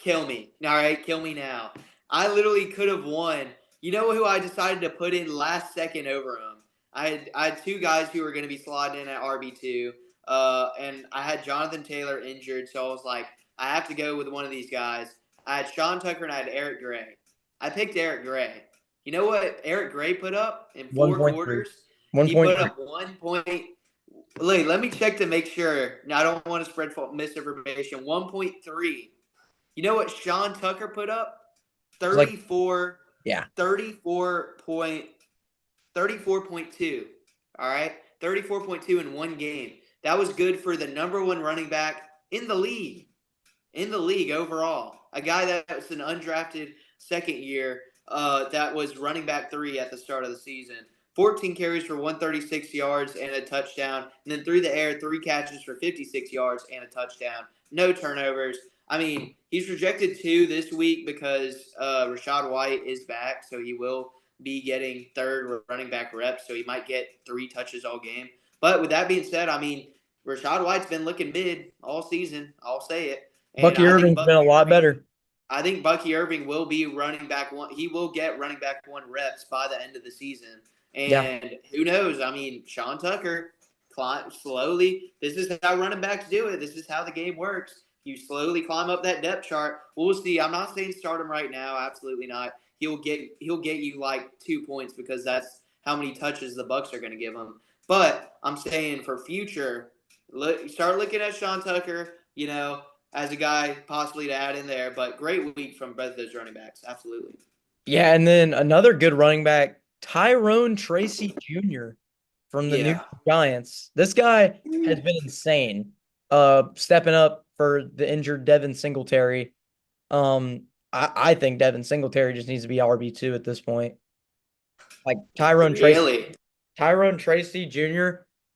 kill me. All right, kill me now. I literally could have won. You know who I decided to put in last second over him? I had two guys who were going to be slotted in at RB2, and I had Jonathan Taylor injured, so I was like, I have to go with one of these guys. I had Sean Tucker and I had Eric Gray. I picked Eric Gray. You know what Eric Gray put up in four 1.3. quarters? He put 1.3. up 1 point. Let me check to make sure. Now, I don't want to spread misinformation. 1.3. You know what Sean Tucker put up? It's like 34, yeah. 34.2. All right. 34.2 in one game. That was good for the number one running back in the league. In the league overall. A guy that's an undrafted second year that was running back 3 at the start of the season. 14 carries for 136 yards and a touchdown. And then through the air, 3 catches for 56 yards and a touchdown. No turnovers. I mean, he's projected 2 this week because Rachaad White is back, so he will be getting third running back reps, so he might get 3 touches all game. But with that being said, I mean, Rachaad White's been looking mid all season. I'll say it. And Bucky Irving's been a lot better. I think Bucky Irving will be running back 1. He will get running back 1 reps by the end of the season. Yeah. And who knows? I mean, Sean Tucker climb slowly. This is how running backs do it. This is how the game works. you slowly climb up that depth chart. We'll see. I'm not saying start him right now. Absolutely not. He'll get you like 2 points because that's how many touches the Bucks are going to give him. But I'm saying for future, start looking at Sean Tucker. As a guy possibly to add in there. But great week from both those running backs. Absolutely. Yeah, and then another good running back, Tyrone Tracy Jr. from the New York Yeah. Giants. This guy has been insane. Stepping up for the injured Devin Singletary. I think Devin Singletary just needs to be RB2 at this point. Like Really. Tyrone Tracy Jr.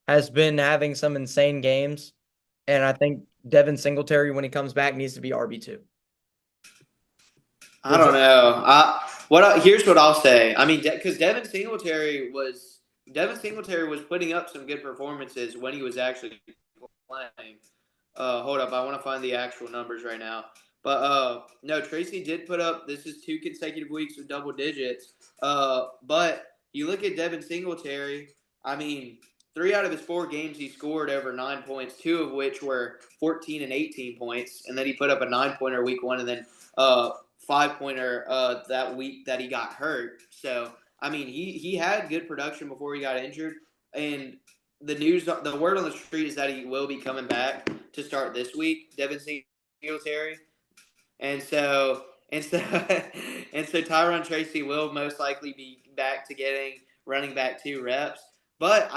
has been having some insane games, and I think Devin Singletary, when he comes back, needs to be RB2. I don't know. Here's what I'll say. I mean, because Devin Singletary was putting up some good performances when he was actually playing. Hold up, I want to find the actual numbers right now. But no, Tracy did put up. This is 2 consecutive weeks with double digits. But you look at Devin Singletary. I mean, 3 out of his 4 games he scored over 9 points. 2 of which were 14 and 18 points, and then he put up a 9-pointer week 1, and then 5-pointer that week that he got hurt. So I mean, he had good production before he got injured, and the word on the street is that he will be coming back to start this week, Devin Singletary, and so and so Tyron Tracy will most likely be back to getting running back 2 reps. But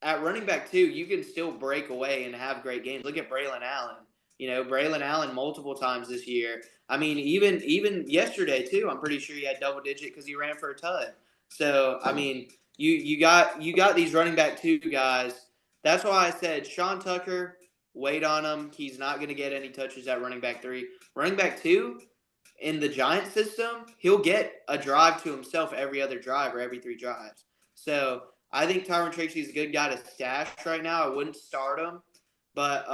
at running back 2, you can still break away and have great games. Look at Braylon Allen. Braylon Allen multiple times this year. I mean, even yesterday too. I'm pretty sure he had double digit because he ran for a ton. So I mean, you got these running back 2 guys. That's why I said Sean Tucker. Wait on him. He's not going to get any touches at running back 3. Running back 2 in the Giant system, he'll get a drive to himself every other drive or every 3 drives. So I think Tyron Tracy is a good guy to stash right now. I wouldn't start him, but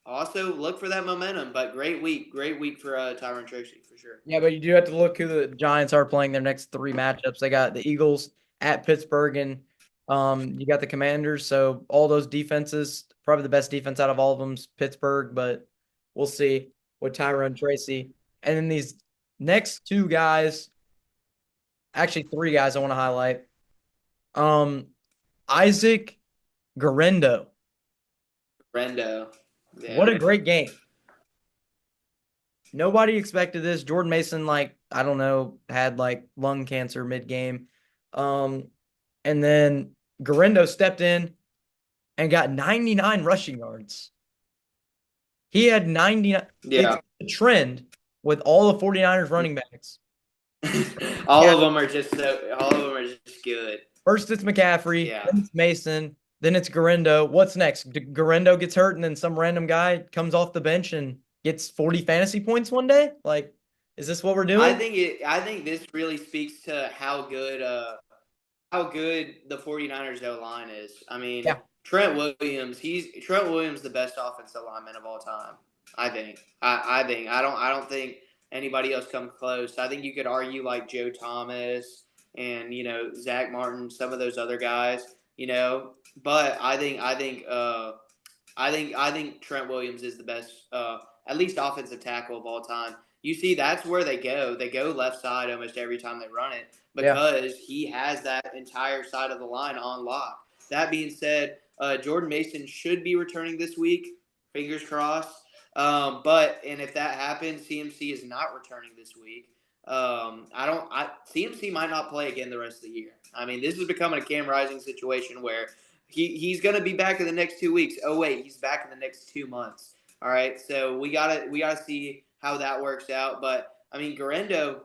also look for that momentum. But great week for Tyron Tracy for sure. Yeah, but you do have to look who the Giants are playing their next 3 matchups. They got the Eagles at Pittsburgh, and you got the Commanders. So all those defenses, probably the best defense out of all of them's Pittsburgh, but we'll see with Tyrone Tracy. And then these next 2 guys, actually 3 guys I want to highlight. Isaac Garendo. Rendo. What a Yeah. great game. Nobody expected this. Jordan Mason, like, I don't know, had like lung cancer mid-game. And then Garendo stepped in and got 99 rushing yards. He had 99. It's Yeah. a trend with all the 49ers running backs. all Yeah. of them are just good. First it's McCaffrey, Yeah. then it's Mason, then it's Garendo. What's next? Garendo gets hurt, and then some random guy comes off the bench and gets 40 fantasy points one day? Like, is this what we're doing? I think this really speaks to how good the 49ers O line is. I mean, Yeah. Trent Williams, the best offensive lineman of all time. I think. I think. I don't think anybody else comes close. I think you could argue like Joe Thomas and Zach Martin, some of those other guys. But I think Trent Williams is the best, at least offensive tackle of all time. You see, that's where they go. They go left side almost every time they run it Yeah. because he has that entire side of the line on lock. That being said, Jordan Mason should be returning this week. Fingers crossed. And if that happens, CMC is not returning this week. CMC might not play again the rest of the year. I mean, this is becoming a Cam Rising situation where he's going to be back in the next 2 weeks. Oh wait, he's back in the next 2 months. All right, so we gotta see how that works out. But I mean, Garendo,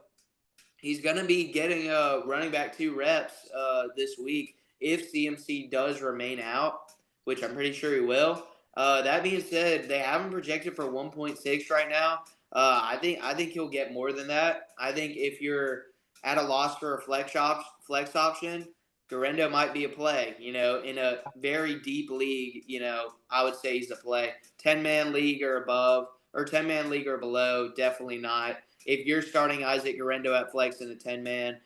he's going to be getting running back 2 reps this week if CMC does remain out, which I'm pretty sure he will. That being said, they have him projected for 1.6 right now. I think he'll get more than that. I think if you're at a loss for a flex option, Garendo might be a play. In a very deep league, I would say he's a play. 10-man league or above, or 10-man league or below, definitely not. If you're starting Isaac Garendo at flex in a 10-man,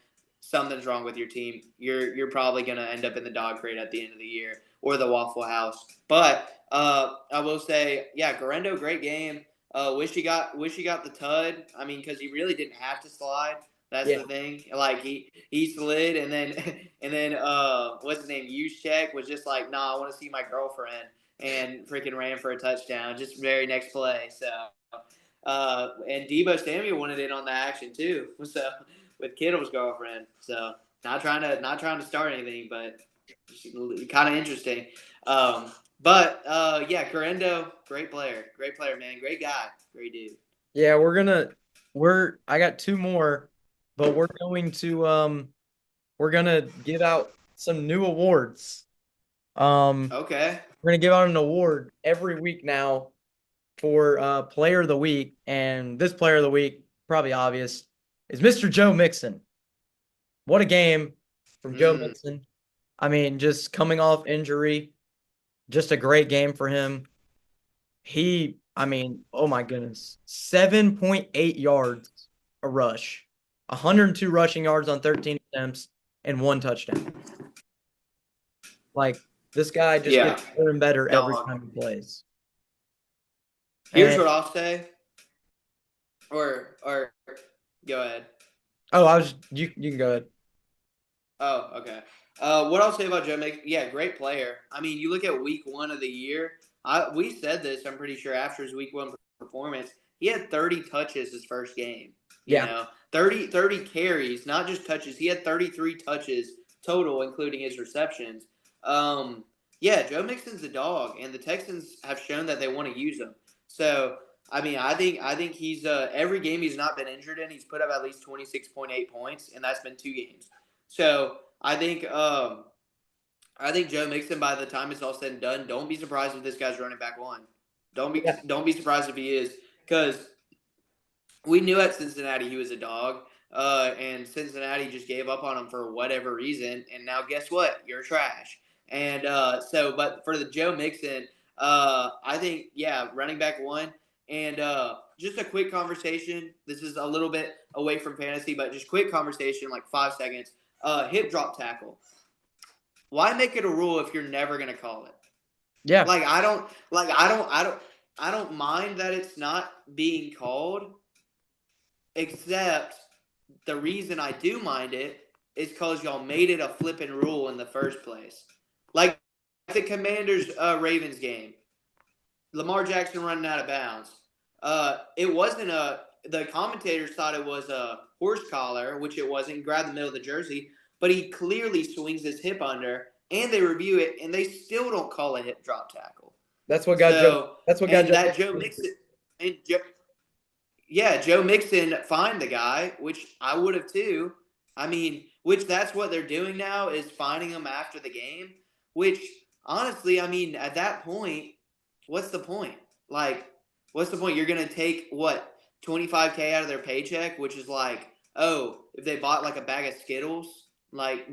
something's wrong with your team. You're probably gonna end up in the dog crate at the end of the year or the Waffle House. But I will say, yeah, Garendo, great game. Wish he got the tud. I mean, because he really didn't have to slide. That's Yeah. the thing. Like he slid and then what's his name? Juszczyk was just like, nah, I want to see my girlfriend, and freaking ran for a touchdown. Just very next play. So and Debo Samuel wanted in on the action too. So with Kittle's girlfriend. So not trying to start anything, but kind of interesting. Um, but yeah, Correndo, great player, man, great guy, great dude. Yeah, I got two more, but we're gonna give out some new awards. Okay. We're gonna give out an award every week now for player of the week, and this player of the week, probably obvious, is Mr. Joe Mixon. What a game from Joe Mm. Mixon. I mean, just coming off injury, just a great game for him. I mean, oh my goodness, 7.8 yards a rush, 102 rushing yards on 13 attempts, and one touchdown. Like, this guy just Yeah, gets better and better every dog. time he plays. Here's And what I'll say, or go ahead. oh, you can go ahead. Oh, okay. What I'll say about Joe Mixon, yeah, great player. I mean, you look at week 1 of the year. We said this, I'm pretty sure, after his week 1 performance. He had 30 touches his first game. You Yeah, know, 30 carries, not just touches. He had 33 touches total, including his receptions. Um, yeah, Joe Mixon's a dog, and the Texans have shown that they want to use him. So, I mean, I think he's every game he's not been injured in, he's put up at least 26.8 points, and that's been 2 games. So I think Joe Mixon, by the time it's all said and done, don't be surprised if this guy's running back one. Don't be yeah, don't be surprised if he is, because we knew at Cincinnati he was a dog, and Cincinnati just gave up on him for whatever reason. And now guess what? You're trash. And but for the Joe Mixon, I think yeah, running back one. And just a quick conversation. This is a little bit away from fantasy, but just quick conversation, like 5 seconds. Hip drop tackle. Why make it a rule if you're never gonna call it? yeah. Like I don't mind that it's not being called, except the reason I do mind it is because y'all made it a flipping rule in the first place. Like the Commanders Ravens game, Lamar Jackson running out of bounds. It wasn't a. The commentators thought it was a horse collar, which it wasn't. Grabbed the middle of the jersey, but he clearly swings his hip under, and they review it, and they still don't call a hip drop tackle. That's what got Joe. So, That's what got and Joe. that Joe Mixon, and yeah, Joe Mixon fined the guy, which I would have too. I mean, which that's what they're doing now is finding him after the game. Which honestly, I mean, at that point, what's the point? Like, what's the point? You're gonna take what 25K out of their paycheck, which is like, oh, if they bought like a bag of Skittles, like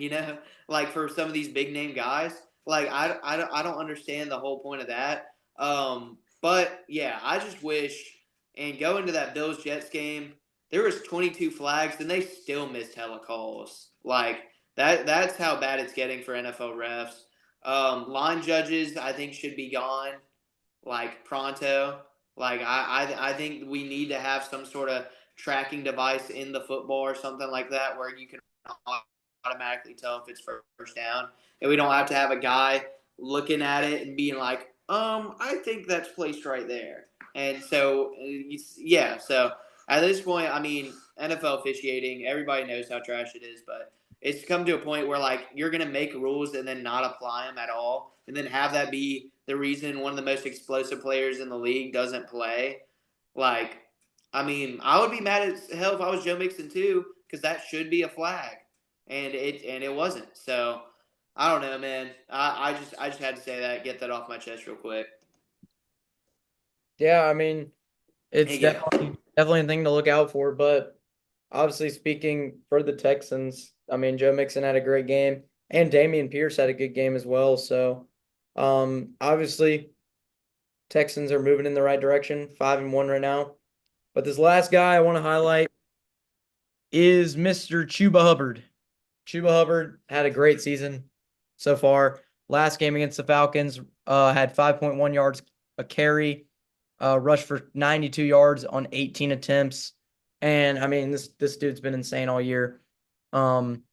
like for some of these big name guys. Like, I don't understand the whole point of that. But yeah, I just wish. And going to that Bills Jets game, there was 22 flags, and they still missed hella calls. Like that's how bad it's getting for NFL refs. Line judges, I think, should be gone like pronto. Like I think we need to have some sort of tracking device in the football or something like that where you can automatically tell if it's first down, and we don't have to have a guy looking at it and being like, I think that's placed right there. And so, yeah. So at this point, I mean, NFL officiating, everybody knows how trash it is, but it's come to a point where like you're gonna make rules and then not apply them at all, and then have that be the reason one of the most explosive players in the league doesn't play. Like, I mean, I would be mad as hell if I was Joe Mixon too, because that should be a flag, and it wasn't. So I don't know, man. I just had to say that, get that off my chest real quick. Yeah, I mean, it's And yeah, definitely a thing to look out for. But obviously, speaking for the Texans, I mean, Joe Mixon had a great game, and Damian Pierce had a good game as well. So, obviously, Texans are moving in the right direction, 5-1 right now. But this last guy I want to highlight is Mr. Chuba Hubbard. Chuba Hubbard had a great season so far. Last game against the Falcons, had 5.1 yards a carry, rushed for 92 yards on 18 attempts. And I mean, this dude's been insane all year. Um,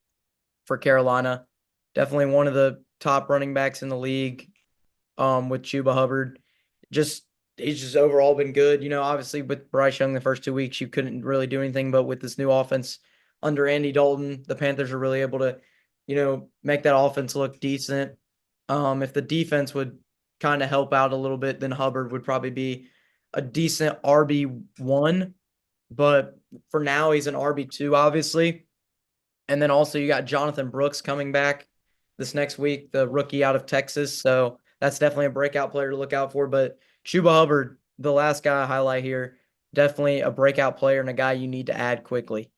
for Carolina, definitely one of the top running backs in the league. With Chuba Hubbard, just he's just overall been good. Obviously with Bryce Young the first 2 weeks, you couldn't really do anything. But with this new offense under Andy Dalton, the Panthers are really able to, make that offense look decent. If the defense would kind of help out a little bit, then Hubbard would probably be a decent RB1. But for now, he's an RB2, obviously. And then also you got Jonathan Brooks coming back this next week, the rookie out of Texas. So that's definitely a breakout player to look out for. But Chuba Hubbard, the last guy I highlight here, definitely a breakout player and a guy you need to add quickly.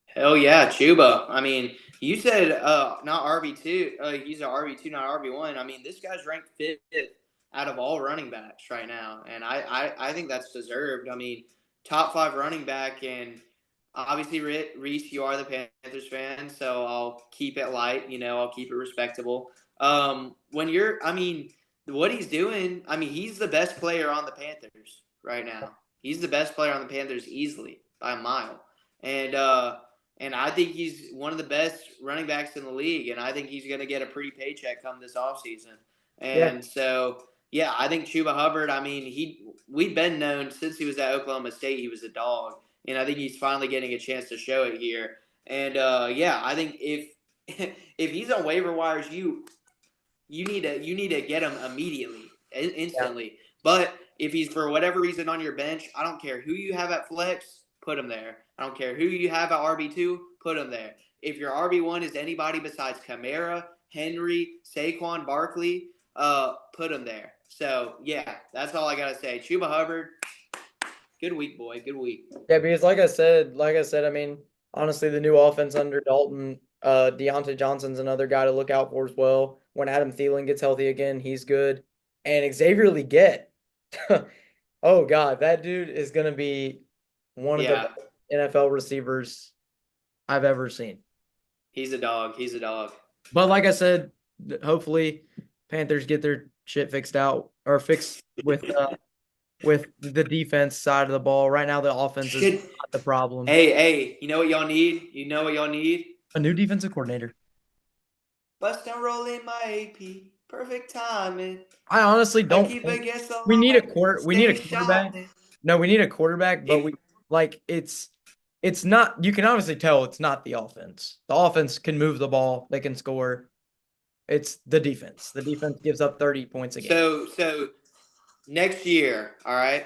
Hell yeah, Chuba. I mean, you said not RB2. He's an RB2, not RB1. I mean, this guy's ranked fifth out of all running backs right now, and I think that's deserved. I mean, top five running back, and obviously Reese, you are the Panthers fan, so I'll keep it light. I'll keep it respectable. I mean, what he's doing. I mean, he's the best player on the Panthers right now. He's the best player on the Panthers easily by a mile, and and I think he's one of the best running backs in the league, and I think he's going to get a pretty paycheck come this offseason. Yeah. And so, yeah, I think Chuba Hubbard. I mean, we've been known since he was at Oklahoma State he was a dog, and I think he's finally getting a chance to show it here. And yeah, I think if if he's on waiver wires, you need to get him immediately, Yeah. instantly. But if he's for whatever reason on your bench, I don't care who you have at flex, put him there. I don't care who you have at RB2, put him there. If your RB1 is anybody besides Kamara, Henry, Saquon Barkley, put him there. So yeah, that's all I gotta say. Chuba Hubbard, good week, boy, good week. Yeah, because like I said, I mean, honestly, the new offense under Dalton, Deontay Johnson's another guy to look out for as well. When Adam Thielen gets healthy again, he's good. And Xavier Leggett, oh God, that dude is gonna be one of the Yeah, best NFL receivers I've ever seen. he's a dog. He's a dog. But like I said, hopefully Panthers get their shit fixed out or fixed with the defense side of the ball. Right now, the offense is Should not the problem. hey, you know what y'all need? You know what y'all need? A new defensive coordinator. Bust and roll in my AP. Perfect timing. I honestly I don't keep a think guess on we need a my quarter. We need a stay quarterback. shining. No, we need a quarterback, but If we like it's not. You can obviously tell it's not the offense. The offense can move the ball. They can score. It's the defense. The defense gives up 30 points a game. so next year, all right?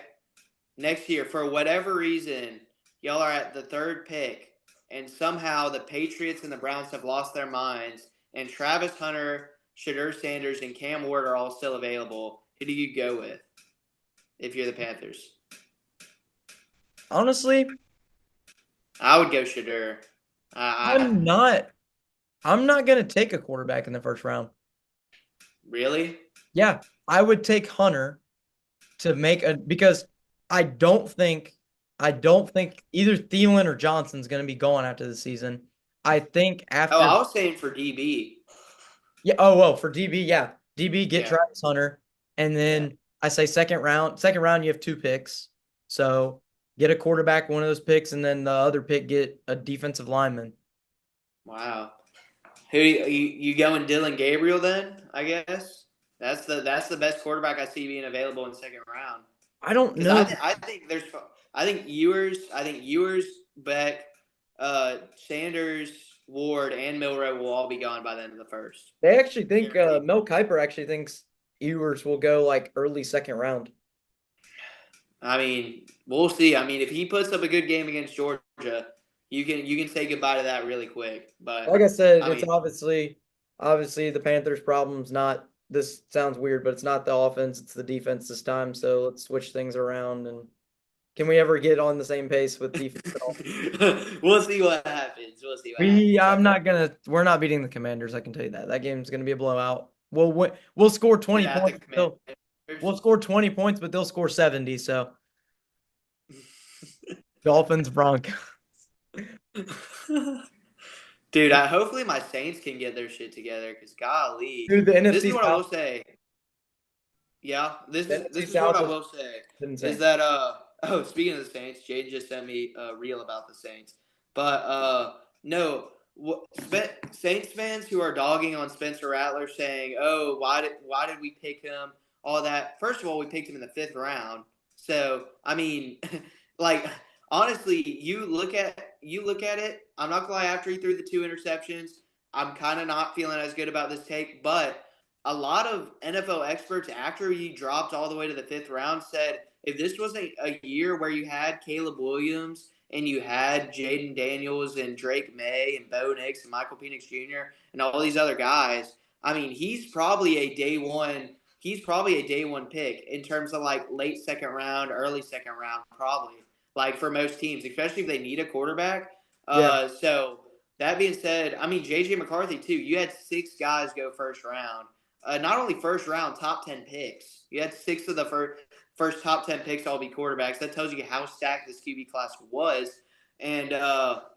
Next year, for whatever reason, y'all are at the third pick, and somehow the Patriots and the Browns have lost their minds, and Travis Hunter, Shadur Sanders, and Cam Ward are all still available. Who do you go with if you're the Panthers? Honestly, I would go Shadur. I I'm not. I'm not gonna take a quarterback in the first round. really. Yeah, I would take Hunter to make a because I don't think either Thielen or Johnson's going to be gone after the season. I think Oh, after I was saying for DB. yeah, oh well, for DB, yeah. DB get Yeah, Travis Hunter and yeah. then I say second round. Second round you have two picks. So get a quarterback one of those picks and then the other pick get a defensive lineman. Wow. Who you going Dylan Gabriel then? I guess that's the best quarterback I see being available in the second round. I don't Because know. I think Ewers, Beck, Sanders, Ward, and Milrow will all be gone by the end of the first. They actually think Guaranteed. Mel Kiper actually thinks Ewers will go like early second round. I mean, we'll see. I mean, if he puts up a good game against Georgia, you can say goodbye to that really quick. Like But I said, I it's mean, obviously the Panthers' problem's not this sounds weird, but it's not the offense, it's the defense this time. So let's switch things around and can we ever get on the same pace with defense at all? we'll see what happens. We'll see what happens. We're not beating the Commanders, I can tell you that. That game's gonna be a blowout. We'll score Is it 20 at the points. Commanders? We'll score 20 points, but they'll score 70. So Dolphins, Broncos. Dude, hopefully my Saints can get their shit together because golly, Dude, the this is NFC what I South, will say. Yeah, this the is NFC this is what South I is will say is insane. that oh, speaking of the Saints, Jaden just sent me a reel about the Saints. But no, Saints fans who are dogging on Spencer Rattler saying, "Oh, why did we pick him?" All that. First of all, we picked him in the 5th round. So, I mean, like honestly, you look at it, I'm not gonna lie, after he threw the 2 interceptions, I'm kind of not feeling as good about this take, but a lot of NFL experts, after he dropped all the way to the 5th round, said if this was a year where you had Caleb Williams and you had Jaden Daniels and Drake May and Bo Nix and Michael Penix Jr. and all these other guys, I mean, he's probably a day one. He's probably a day one pick in terms of like late 2nd round, early 2nd round, probably like for most teams, especially if they need a quarterback. Yeah, So that being said, I mean JJ McCarthy too. You had 6 guys go 1st round, not only 1st round, top 10 picks. You had 6 of the first top 10 picks all be quarterbacks. That tells you how stacked this QB class was. And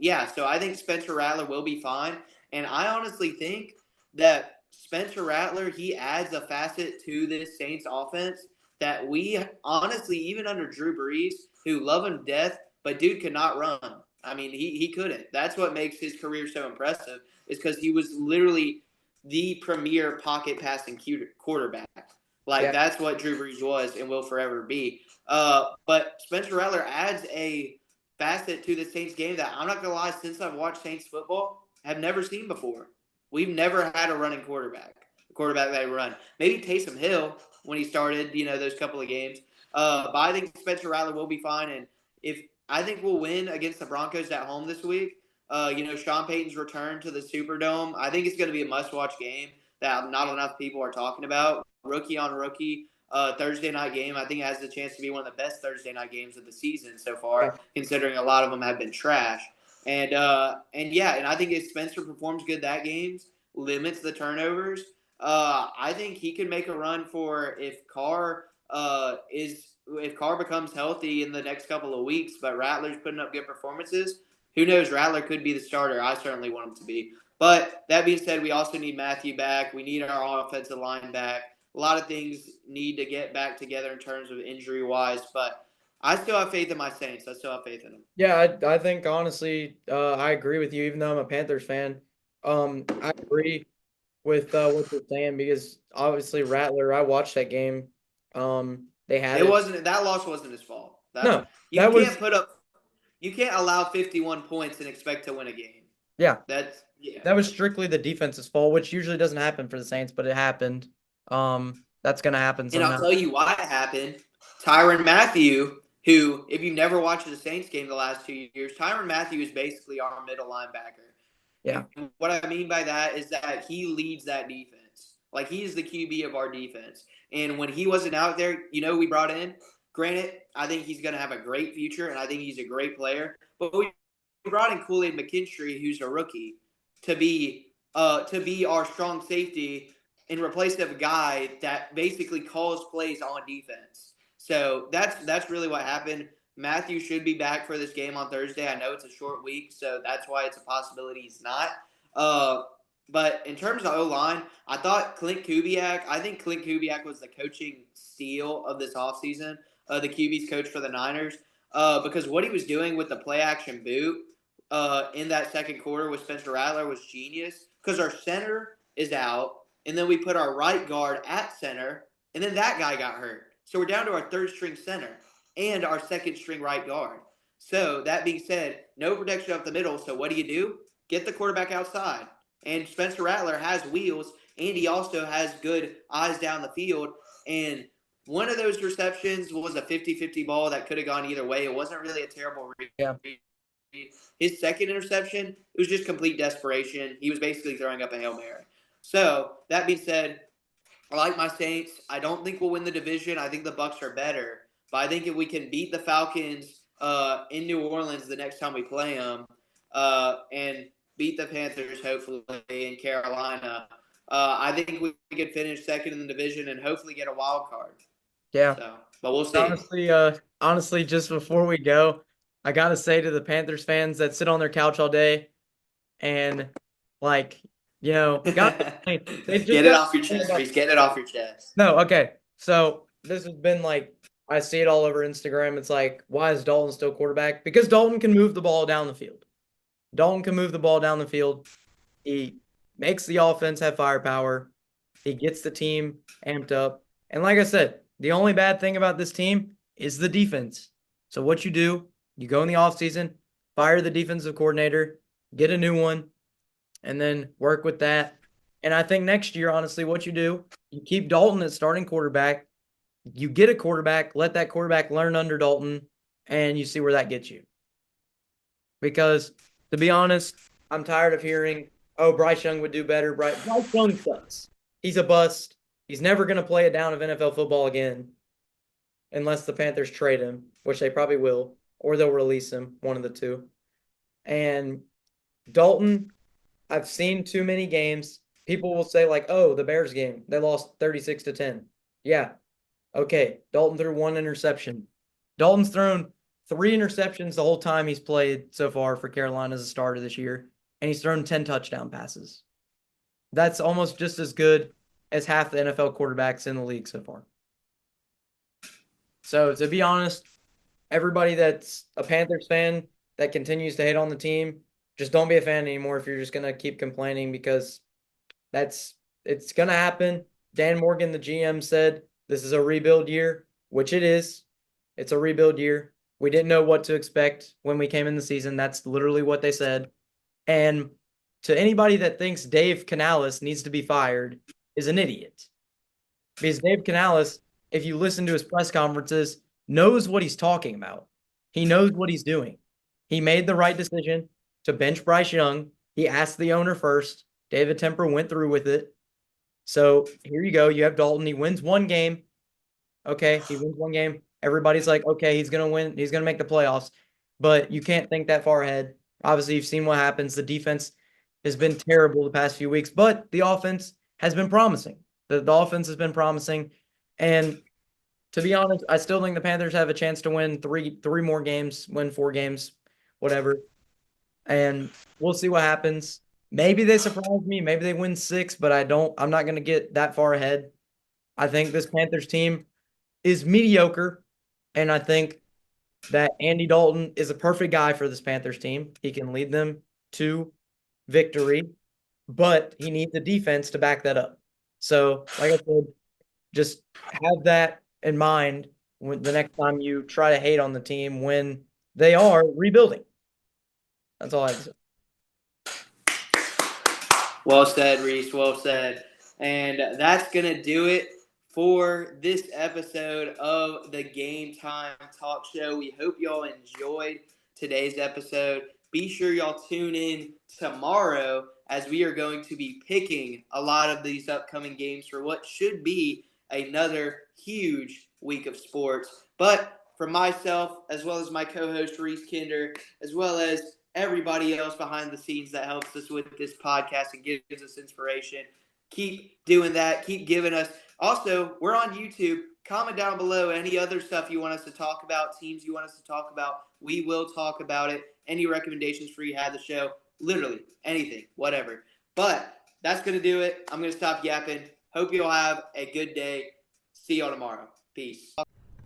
yeah, so I think Spencer Rattler will be fine. And I honestly think that Spencer Rattler, he adds a facet to this Saints offense that we honestly, even under Drew Brees, who love him to death, but dude could not run. I mean, he couldn't. That's what makes his career so impressive, is because he was literally the premier pocket passing quarterback. Like yeah, that's what Drew Brees was and will forever be. But Spencer Rattler adds a facet to the Saints game that I'm not gonna lie, since I've watched Saints football, have never seen before. We've never had a running quarterback, a quarterback that run. Maybe Taysom Hill when he started, those couple of games. But I think Spencer Rattler will be fine, and if I think we'll win against the Broncos at home this week. Sean Payton's return to the Superdome. I think it's going to be a must-watch game that not enough people are talking about. Rookie on rookie Thursday night game. I think it has the chance to be one of the best Thursday night games of the season so yeah, far, considering a lot of them have been trash. And yeah, and I think if Spencer performs good that games, limits the turnovers, I think he can make a run for if Carr becomes healthy in the next couple of weeks, but Rattler's putting up good performances. Who knows? Rattler could be the starter. I certainly want him to be. But that being said, we also need Matthew back. We need our offensive line back. A lot of things need to get back together in terms of injury wise, but I still have faith in my Saints. I still have faith in them. yeah. I think honestly, I agree with you. Even though I'm a Panthers fan, I agree with what you're saying because obviously Rattler. I watched that game. They had It it. wasn't that loss wasn't his fault. That's No, you that can't was put up you can't allow 51 points and expect to win a game. yeah. That's yeah. That was strictly the defense's fault, which usually doesn't happen for the Saints, but it happened. That's gonna happen And I'll somehow. tell you why it happened. Tyrann Mathieu, who, if you've never watched the Saints game the last 2 years, Tyrann Mathieu is basically our middle linebacker. Yeah, And what I mean by that is that he leads that defense. Like, he is the QB of our defense. And when he wasn't out there, we brought in, granted, I think he's going to have a great future, and I think he's a great player. But we brought in Kool-Aid McKinstry, who's a rookie, to be our strong safety in replace of a guy that basically calls plays on defense. So that's really what happened. Matthew should be back for this game on Thursday. I know it's a short week, so that's why it's a possibility he's not. Uh, but in terms of O-line, I think Clint Kubiak was the coaching steal of this offseason, the QB's coach for the Niners, because what he was doing with the play-action boot in that second quarter with Spencer Rattler was genius because our center is out, and then we put our right guard at center, and then that guy got hurt. So we're down to our third string center and our second string right guard. So that being said, no protection up the middle. So what do? Get the quarterback outside. And Spencer Rattler has wheels, and he also has good eyes down the field. And one of those receptions was a 50-50 ball that could have gone either way. It wasn't really a terrible yeah, read. His second interception, it was just complete desperation. He was basically throwing up a Hail Mary. So that being said, I like my Saints. I don't think we'll win the division. I think the Bucks are better, but I think if we can beat the Falcons in New Orleans the next time we play them, and beat the Panthers hopefully in Carolina, I think we could finish second in the division and hopefully get a wild card. yeah. So, but we'll see. Honestly, just before we go, I gotta say to the Panthers fans that sit on their couch all day and Like, got they just Get it got off your chest, Reese. Get it off your chest. no, okay. So this has been like I see it all over Instagram. It's like, why is Dalton still quarterback? Because Dalton can move the ball down the field. Dalton can move the ball down the field. He makes the offense have firepower. He gets the team amped up. And like I said, the only bad thing about this team is the defense. So what you do, you go in the offseason, fire the defensive coordinator, get a new one, and then work with that. And I think next year, honestly, what you do, you keep Dalton as starting quarterback. You get a quarterback, let that quarterback learn under Dalton, and you see where that gets you. Because to be honest, I'm tired of hearing, oh, Bryce Young would do better. Bryce Young sucks. He's a bust. He's never going to play a down of NFL football again unless the Panthers trade him, which they probably will, or they'll release him, one of the two. And Dalton, I've seen too many games. People will say, like, oh, the Bears game, they lost 36-10. Yeah. Okay. Dalton threw one interception. Dalton's thrown 3 interceptions the whole time he's played so far for Carolina as a starter this year, and he's thrown 10 touchdown passes. That's almost just as good as half the NFL quarterbacks in the league so far. So, to be honest, everybody that's a Panthers fan that continues to hate on the team, just don't be a fan anymore if you're just going to keep complaining, because it's going to happen. Dan Morgan, the GM, said this is a rebuild year, which it is. It's a rebuild year. We didn't know what to expect when we came in the season. That's literally what they said. And to anybody that thinks Dave Canales needs to be fired is an idiot. Because Dave Canales, if you listen to his press conferences, knows what he's talking about. He knows what he's doing. He made the right decision to bench Bryce Young. He asked the owner first. David Tepper went through with it. So here you go. You have Dalton. He wins one game. Okay, he wins one game. Everybody's like, okay, he's going to win. He's going to make the playoffs. But you can't think that far ahead. Obviously, you've seen what happens. The defense has been terrible the past few weeks, but the offense has been promising. The offense has been promising. And to be honest, I still think the Panthers have a chance to win three more games, win 4 games, whatever. And we'll see what happens. Maybe they surprise me. Maybe they win 6, but I'm not going to get that far ahead. I think this Panthers team is mediocre, and I think that Andy Dalton is a perfect guy for this Panthers team. He can lead them to victory, but he needs a defense to back that up. So, like I said, just have that in mind when the next time you try to hate on the team when they are rebuilding. That's all I have to say. Well said, Reese. Well said. And that's going to do it for this episode of the Game Time Talk Show. We hope y'all enjoyed today's episode. Be sure y'all tune in tomorrow as we are going to be picking a lot of these upcoming games for what should be another huge week of sports. But for myself, as well as my co-host Reese Kinder, as well as everybody else behind the scenes that helps us with this podcast and gives us inspiration, keep doing that. Keep giving us. Also, we're on YouTube. Comment down below any other stuff you want us to talk about, teams you want us to talk about. We will talk about it. Any recommendations for you had the show. Literally anything, whatever. But that's going to do it. I'm going to stop yapping. Hope you all have a good day. See y'all tomorrow. Peace.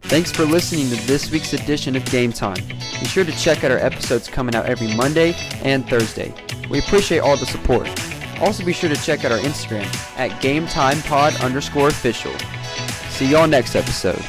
Thanks for listening to this week's edition of Game Time. Be sure to check out our episodes coming out every Monday and Thursday. We appreciate all the support. Also be sure to check out our Instagram at GameTimePod_official. See y'all next episode.